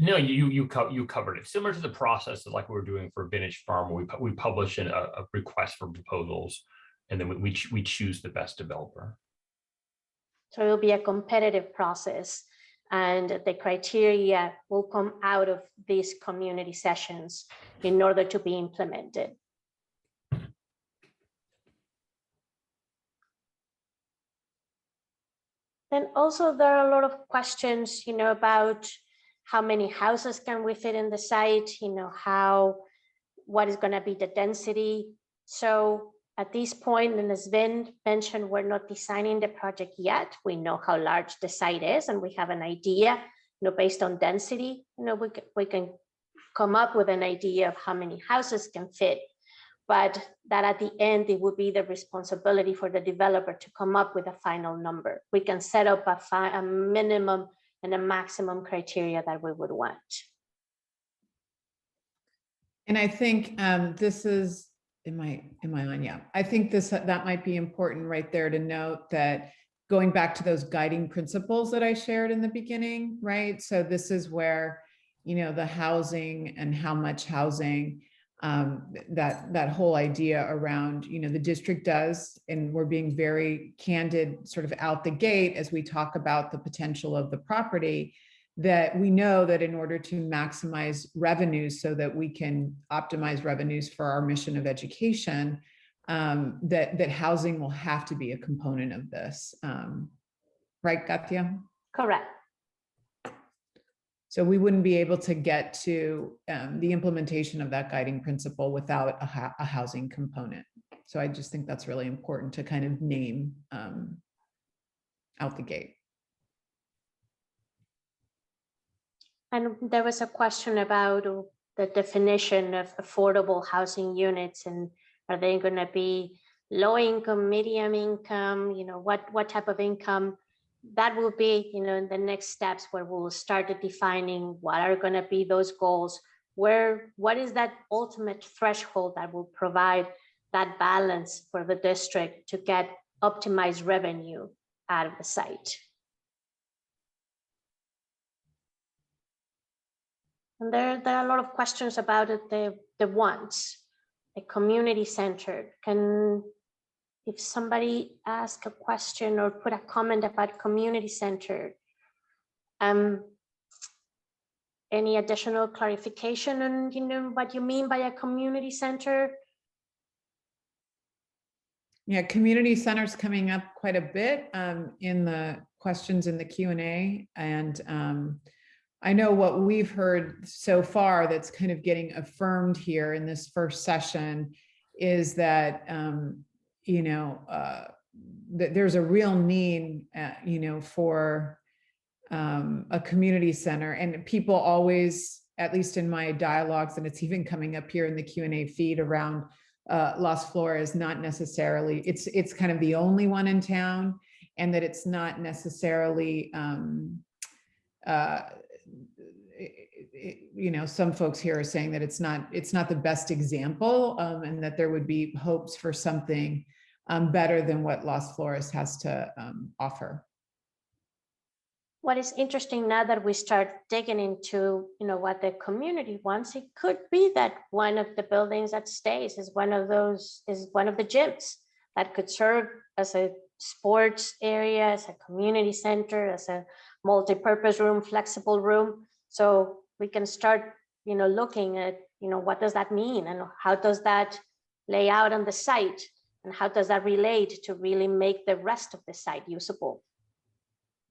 No, you covered it. Similar to the process that like we were doing for Vintage Farm, we publish a request for proposals, and then we choose the best developer. So it will be a competitive process, and the criteria will come out of these community sessions in order to be implemented. Then also there are a lot of questions, about how many houses can we fit in the site, what is going to be the density. So at this point, and as Vin mentioned, we're not designing the project yet. We know how large the site is, and we have an idea, based on density, we can come up with an idea of how many houses can fit. But that at the end, it would be the responsibility for the developer to come up with a final number. We can set up a minimum and a maximum criteria that we would want. And I think this is, am I on? Yeah, I think that might be important right there to note that going back to those guiding principles that I shared in the beginning, right? So this is where, the housing and how much housing, that whole idea around, the district does, and we're being very candid sort of out the gate as we talk about the potential of the property, that we know that in order to maximize revenues so that we can optimize revenues for our mission of education, that housing will have to be a component of this. Right, Katya? Correct. So we wouldn't be able to get to the implementation of that guiding principle without a housing component. So I just think that's really important to kind of name out the gate. And there was a question about the definition of affordable housing units, and are they going to be low income, medium income, what type of income? That will be, in the next steps where we'll start defining what are going to be those goals, what is that ultimate threshold that will provide that balance for the district to get optimized revenue out of the site. And there are a lot of questions about it, the wants, a community centered. If somebody ask a question or put a comment about community centered, any additional clarification on what you mean by a community center? Yeah, community centers coming up quite a bit in the questions in the Q&A, and I know what we've heard so far that's kind of getting affirmed here in this first session is that, that there's a real need, for a community center. And people always, at least in my dialogues, and it's even coming up here in the Q&A feed around Las Flores, not necessarily, it's kind of the only one in town, and that it's not necessarily, some folks here are saying that it's not the best example, and that there would be hopes for something better than what Las Flores has to offer. What is interesting now that we start digging into, what the community wants, it could be that one of the buildings that stays is one of the gyms that could serve as a sports area, as a community center, as a multi-purpose room, flexible room. So we can start, looking at, what does that mean and how does that lay out on the site and how does that relate to really make the rest of the site usable?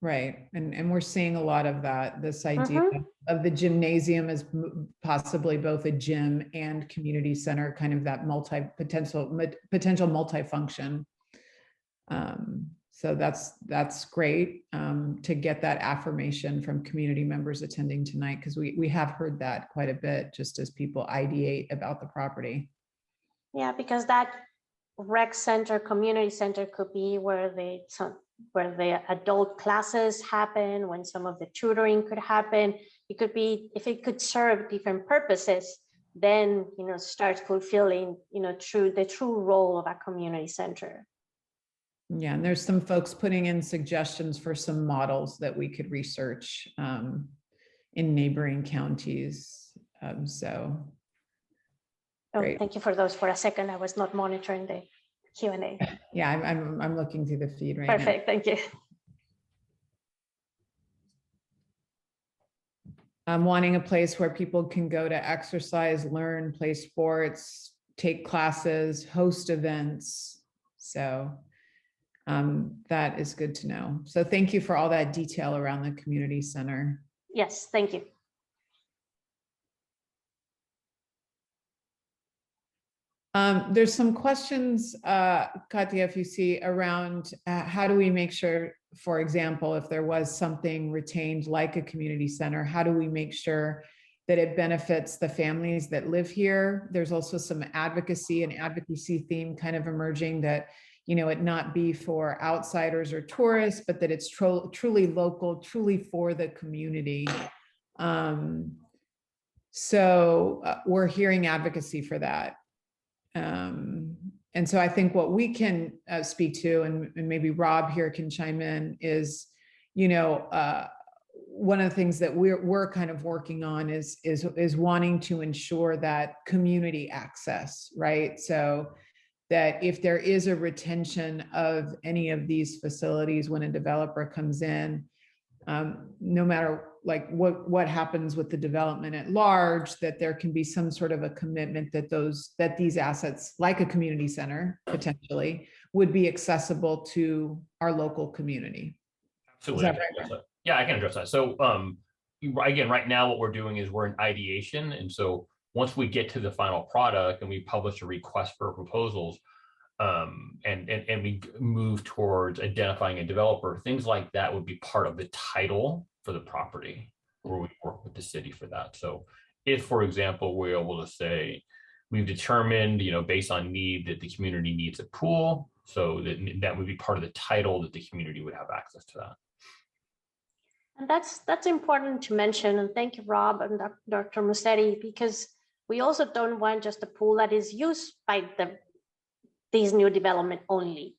Right. And we're seeing a lot of that, this idea of the gymnasium as possibly both a gym and community center, kind of that potential multifunction. So that's great to get that affirmation from community members attending tonight, because we have heard that quite a bit just as people ideate about the property. Yeah, because that rec center, community center could be where the adult classes happen, when some of the tutoring could happen. It could be, if it could serve different purposes, then start fulfilling the true role of a community center. Yeah, and there's some folks putting in suggestions for some models that we could research in neighboring counties. Great. Thank you for those. For a second, I was not monitoring the Q&A. Yeah, I'm looking through the feed right now. Perfect, thank you. I'm wanting a place where people can go to exercise, learn, play sports, take classes, host events. So that is good to know. So thank you for all that detail around the community center. Yes, thank you. There's some questions, Katya, if you see, around how do we make sure, for example, if there was something retained like a community center, how do we make sure that it benefits the families that live here? There's also some advocacy theme kind of emerging, that it not be for outsiders or tourists, but that it's truly local, truly for the community. So we're hearing advocacy for that. And so I think what we can speak to, and maybe Rob here can chime in, is, one of the things that we're kind of working on is wanting to ensure that community access, right? So that if there is a retention of any of these facilities when a developer comes in, no matter like what happens with the development at large, that there can be some sort of a commitment that these assets, like a community center potentially, would be accessible to our local community. Absolutely. Is that right? Yeah, I can address that. So again, right now what we're doing is we're in ideation. And so once we get to the final product and we publish a request for proposals, and we move towards identifying a developer, things like that would be part of the title for the property, where we work with the city for that. So if, for example, we're able to say, we've determined, based on need, that the community needs a pool, so that would be part of the title, that the community would have access to that. And that's important to mention. And thank you, Rob and Dr. Musetti, because we also don't want just a pool that is used by these new development only.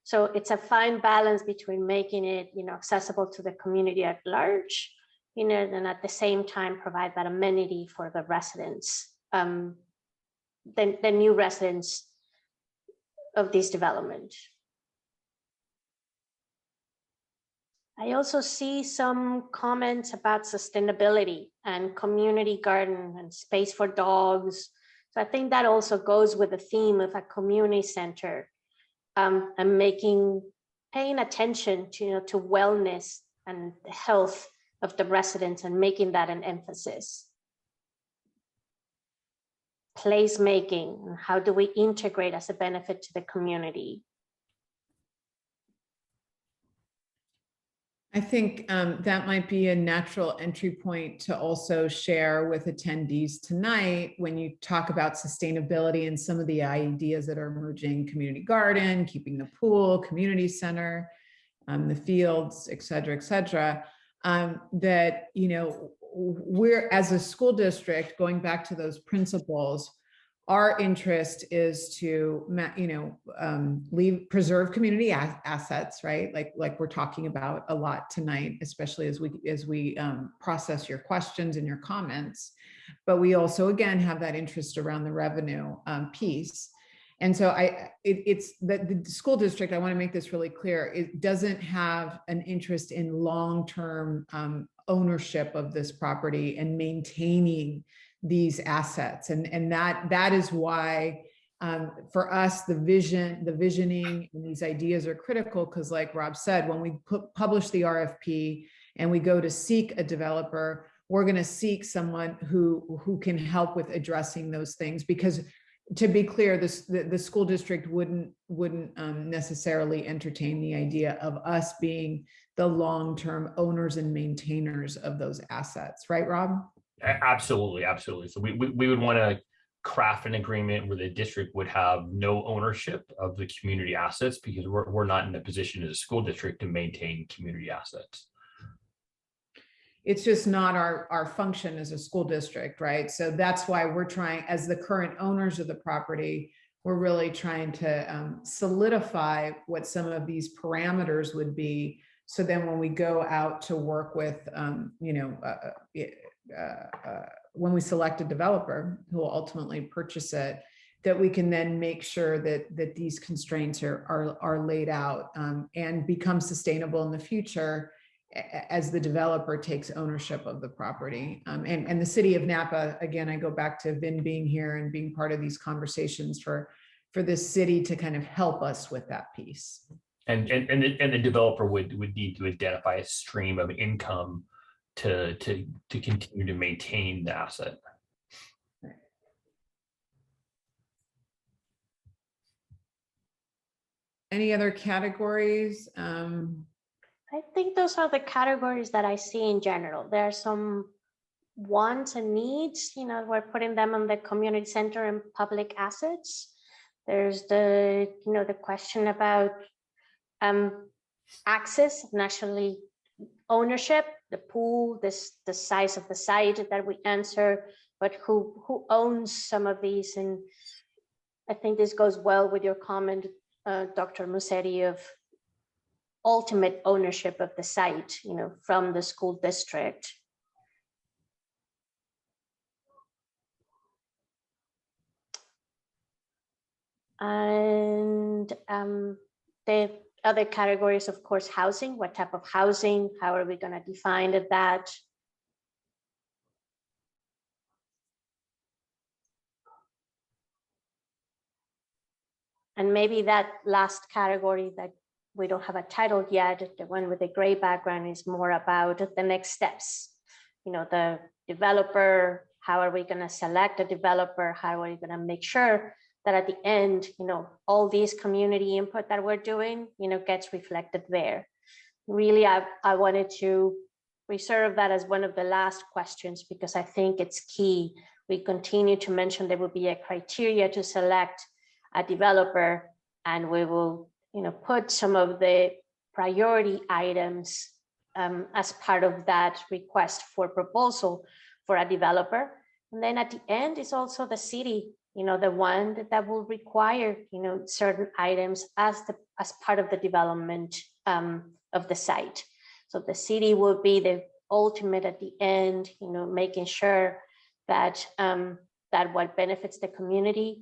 So it's a fine balance between making it, accessible to the community at large, and at the same time provide that amenity for the residents, the new residents of this development. I also see some comments about sustainability and community garden and space for dogs. So I think that also goes with the theme of a community center, and paying attention to wellness and the health of the residents and making that an emphasis. Placemaking, and how do we integrate as a benefit to the community? I think that might be a natural entry point to also share with attendees tonight when you talk about sustainability and some of the ideas that are emerging: community garden, keeping the pool, community center, the fields, et cetera, that, we're, as a school district, going back to those principles, our interest is to, preserve community assets, right? Like we're talking about a lot tonight, especially as we process your questions and your comments. But we also, again, have that interest around the revenue piece. And so it's that the school district, I want to make this really clear, it doesn't have an interest in long-term ownership of this property and maintaining these assets. And that is why for us, the visioning and these ideas are critical, because like Rob said, when we publish the RFP and we go to seek a developer, we're going to seek someone who can help with addressing those things. Because to be clear, the school district wouldn't necessarily entertain the idea of us being the long-term owners and maintainers of those assets. Right, Rob? Absolutely. So we would want to craft an agreement where the district would have no ownership of the community assets, because we're not in a position as a school district to maintain community assets. It's just not our function as a school district, right? So that's why we're trying, as the current owners of the property, we're really trying to solidify what some of these parameters would be. So then when we go out to work with, when we select a developer who will ultimately purchase it, that we can then make sure that these constraints are laid out and become sustainable in the future as the developer takes ownership of the property. And the city of Napa, again, I go back to Vin being here and being part of these conversations for this city to kind of help us with that piece. And the developer would need to identify a stream of income to continue to maintain the asset. Any other categories? I think those are the categories that I see in general. There are some wants and needs, we're putting them on the community center and public assets. There's the question about access, nationally ownership, the pool, the size of the site that we answer, but who owns some of these? And I think this goes well with your comment, Dr. Musetti, of ultimate ownership of the site, from the school district. And the other categories, of course, housing. What type of housing? How are we going to define that? And maybe that last category that we don't have a title yet, the one with the gray background, is more about the next steps. The developer, how are we going to select a developer? How are we going to make sure that at the end, all these community input that we're doing, gets reflected there? Really, I wanted to reserve that as one of the last questions, because I think it's key. We continue to mention there will be a criteria to select a developer, and we will, put some of the priority items as part of that request for proposal for a developer. And then at the end is also the city, the one that will require, certain items as part of the development of the site. So the city will be the ultimate at the end, making sure that that what benefits the community,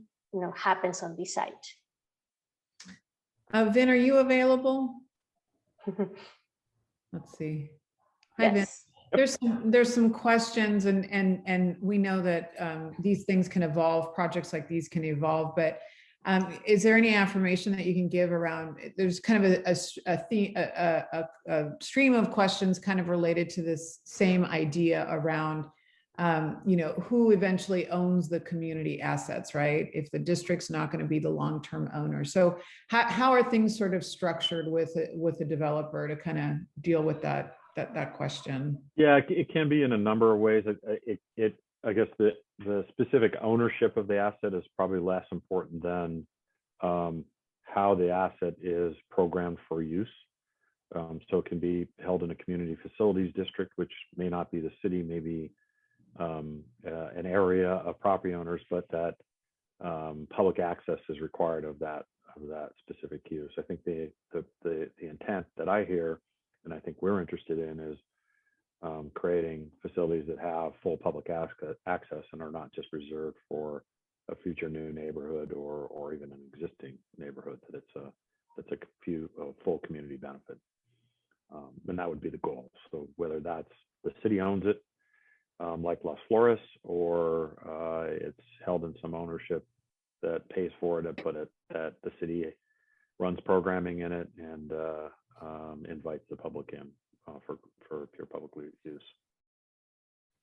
happens on the site. Vin, are you available? Let's see. Hi, Vin. Yes. There's some questions, and we know that these things can evolve. Projects like these can evolve, but is there any affirmation that you can give around? There's kind of a stream of questions kind of related to this same idea around, who eventually owns the community assets, right? If the district's not going to be the long-term owner. So how are things sort of structured with the developer to kind of deal with that question? Yeah, it can be in a number of ways. I guess the specific ownership of the asset is probably less important than how the asset is programmed for use. So it can be held in a community facilities district, which may not be the city, maybe an area of property owners, but that public access is required of that specific use. I think the intent that I hear, and I think we're interested in, is creating facilities that have full public access and are not just reserved for a future new neighborhood or even an existing neighborhood, that it's a full community benefit. And that would be the goal. So whether that's the city owns it, like Las Flores, or it's held in some ownership that pays for it, but that the city runs programming in it and invites the public in for pure public use.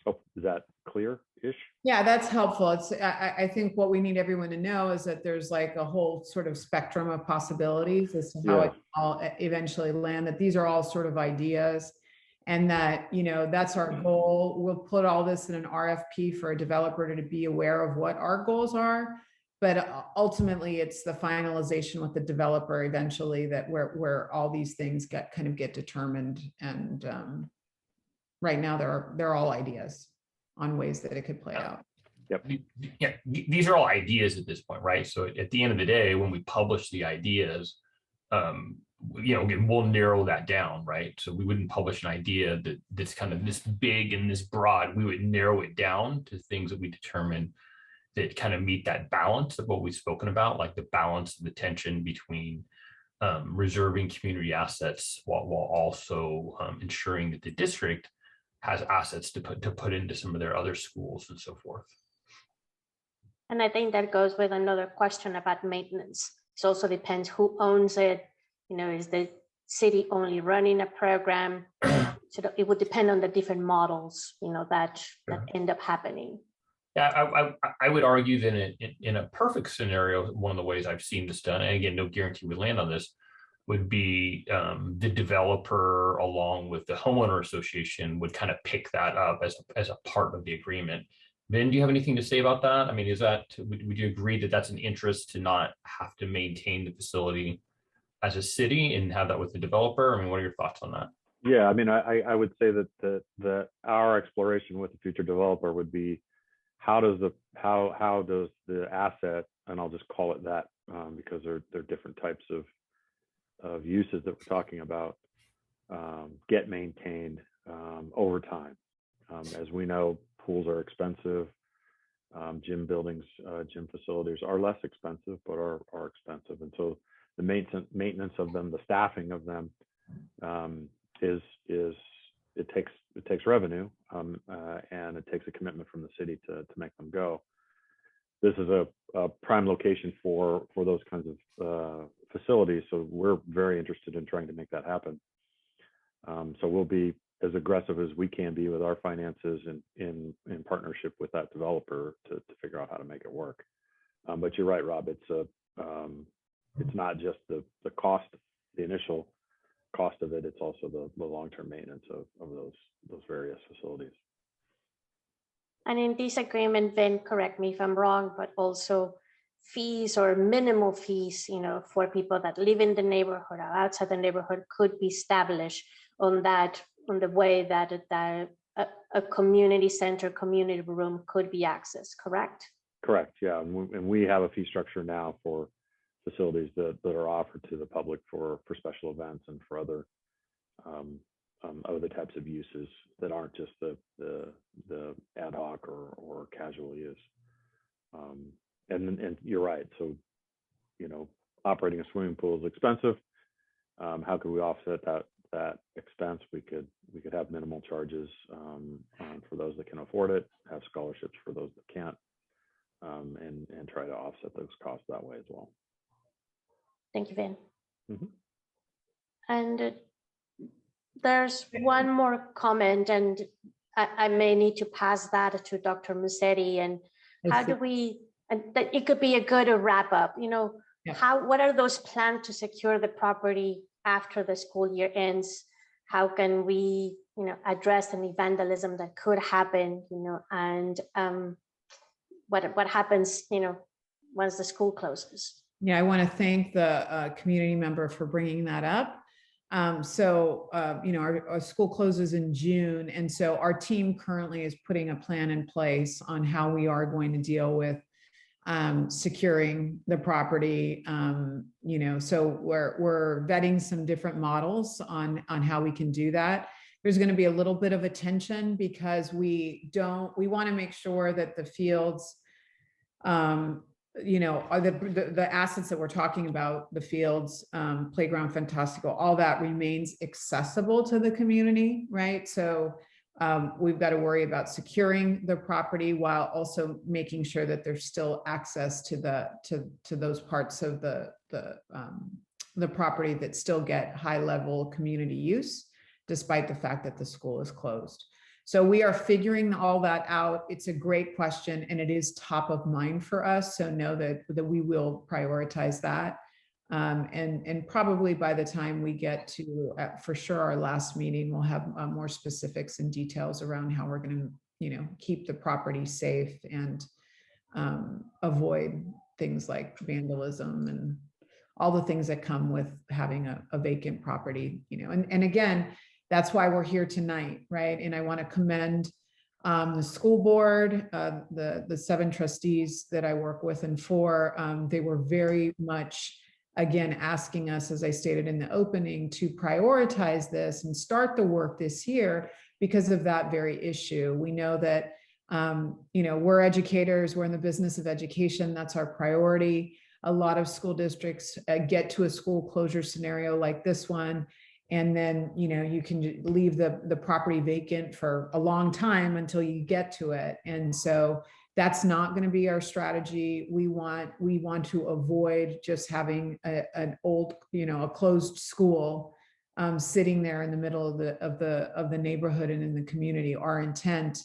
Oh, is that clear-ish? Yeah, that's helpful. I think what we need everyone to know is that there's like a whole sort of spectrum of possibilities as to how it all eventually land, that these are all sort of ideas, and that, that's our goal. We'll put all this in an RFP for a developer to be aware of what our goals are. But ultimately, it's the finalization with the developer eventually that where all these things get determined. And right now, they're all ideas on ways that it could play out. Yep. Yeah, these are all ideas at this point, right? So at the end of the day, when we publish the ideas, we'll narrow that down, right? So we wouldn't publish an idea that's kind of this big and this broad. We would narrow it down to things that we determine that kind of meet that balance of what we've spoken about, like the balance of the tension between reserving community assets while also ensuring that the district has assets to put into some of their other schools and so forth. And I think that goes with another question about maintenance. It also depends who owns it. Is the city only running a program? So it would depend on the different models, that end up happening. Yeah, I would argue that in a perfect scenario, one of the ways I've seen this done, and again, no guarantee we land on this, would be the developer along with the homeowner association would kind of pick that up as a part of the agreement. Vin, do you have anything to say about that? I mean, would you agree that that's an interest to not have to maintain the facility as a city and have that with the developer? I mean, what are your thoughts on that? Yeah, I mean, I would say that our exploration with the future developer would be how does the asset, and I'll just call it that because they're different types of uses that we're talking about, get maintained over time. As we know, pools are expensive. Gym buildings, gym facilities are less expensive, but are expensive, and so the maintenance of them, the staffing of them, it takes revenue, and it takes a commitment from the city to make them go. This is a prime location for those kinds of facilities, so we're very interested in trying to make that happen. So we'll be as aggressive as we can be with our finances in partnership with that developer to figure out how to make it work. But you're right, Rob. It's not just the cost, the initial cost of it. It's also the long-term maintenance of those various facilities. And in this agreement, Vin, correct me if I'm wrong, but also fees or minimal fees, for people that live in the neighborhood or outside the neighborhood could be established on the way that a community center, community room could be accessed, correct? Correct, yeah. And we have a fee structure now for facilities that are offered to the public for special events and for other types of uses that aren't just the ad hoc or casual use. And you're right. So, operating a swimming pool is expensive. How could we offset that expense? We could have minimal charges for those that can afford it, have scholarships for those that can't, and try to offset those costs that way as well. Thank you, Vin. Mm-hmm. And there's one more comment, and I may need to pass that to Dr. Musetti. And how do we, and that it could be a good wrap up, Yeah. What are those plans to secure the property after the school year ends? How can we, address any vandalism that could happen, and what happens, once the school closes? Yeah, I want to thank the community member for bringing that up. Our school closes in June. And so our team currently is putting a plan in place on how we are going to deal with securing the property. So we're vetting some different models on how we can do that. There's going to be a little bit of a tension because we want to make sure that the fields, are the assets that we're talking about, the fields, playground fantastical, all that remains accessible to the community, right? So we've got to worry about securing the property while also making sure that there's still access to those parts of the property that still get high level community use, despite the fact that the school is closed. So we are figuring all that out. It's a great question, and it is top of mind for us. So know that we will prioritize that. And probably by the time we get to, for sure, our last meeting, we'll have more specifics and details around how we're going to, keep the property safe and avoid things like vandalism and all the things that come with having a vacant property, and again, that's why we're here tonight, right? And I want to commend the school board, the 7 trustees that I work with and for. They were very much, again, asking us, as I stated in the opening, to prioritize this and start the work this year because of that very issue. We know that, we're educators, we're in the business of education, that's our priority. A lot of school districts get to a school closure scenario like this one, and then, you can leave the property vacant for a long time until you get to it. And so that's not going to be our strategy. We want to avoid just having an old, a closed school sitting there in the middle of the neighborhood and in the community. Our intent,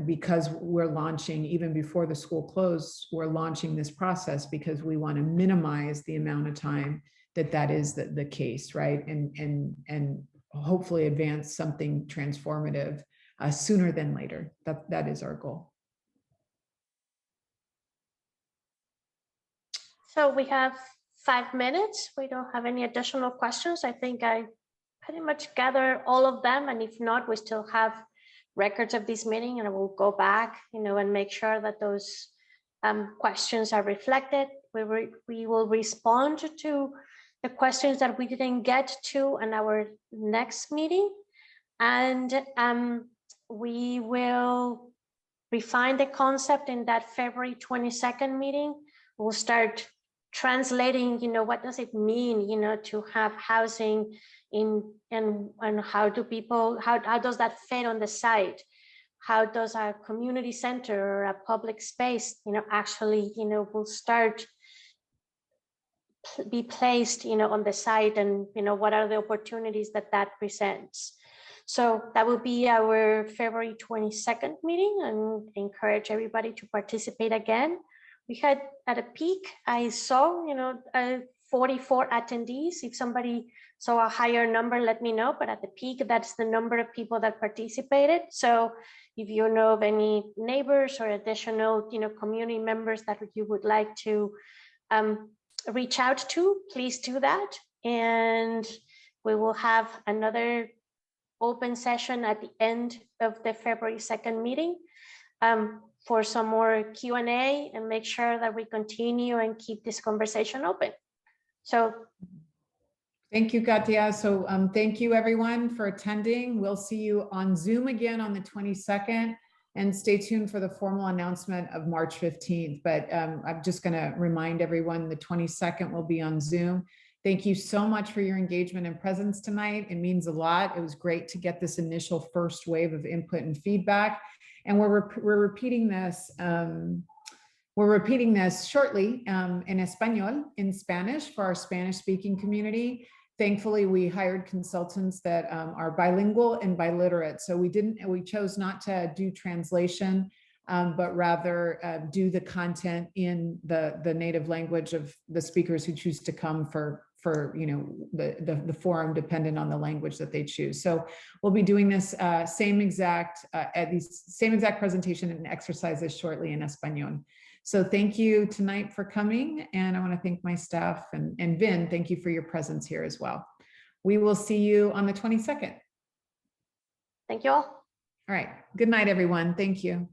because we're launching, even before the school closed, we're launching this process because we want to minimize the amount of time that is the case, right? And hopefully advance something transformative sooner than later. That is our goal. So we have 5 minutes. We don't have any additional questions. I think I pretty much gathered all of them. And if not, we still have records of this meeting, and I will go back, and make sure that those questions are reflected. We will respond to the questions that we didn't get to in our next meeting, and we will refine the concept in that February 22nd meeting. We'll start translating, what does it mean, to have housing and how does that fit on the site? How does a community center or a public space, actually, will start be placed, on the site, and, what are the opportunities that presents. So that will be our February 22nd meeting, and encourage everybody to participate again. We had at a peak, I saw, 44 attendees. If somebody saw a higher number, let me know. But at the peak, that's the number of people that participated. So if you know of any neighbors or additional, community members that you would like to reach out to, please do that. And we will have another open session at the end of the February 2nd meeting for some more Q&A, and make sure that we continue and keep this conversation open. So thank you, Katia. So thank you everyone for attending. We'll see you on Zoom again on the 22nd, and stay tuned for the formal announcement of March 15th. But I'm just gonna remind everyone the 22nd will be on Zoom. Thank you so much for your engagement and presence tonight. It means a lot. It was great to get this initial first wave of input and feedback. And we're repeating this. We're repeating this shortly in Espanol, in Spanish, for our Spanish-speaking community. Thankfully, we hired consultants that are bilingual and biliterate. So we chose not to do translation, but rather do the content in the native language of the speakers who choose to come for the forum, dependent on the language that they choose. So we'll be doing this same exact presentation and exercises shortly in Espanol. So thank you tonight for coming, and I want to thank my staff, and Vin, thank you for your presence here as well. We will see you on the 22nd. thank you all. All right. Good night, everyone. Thank you.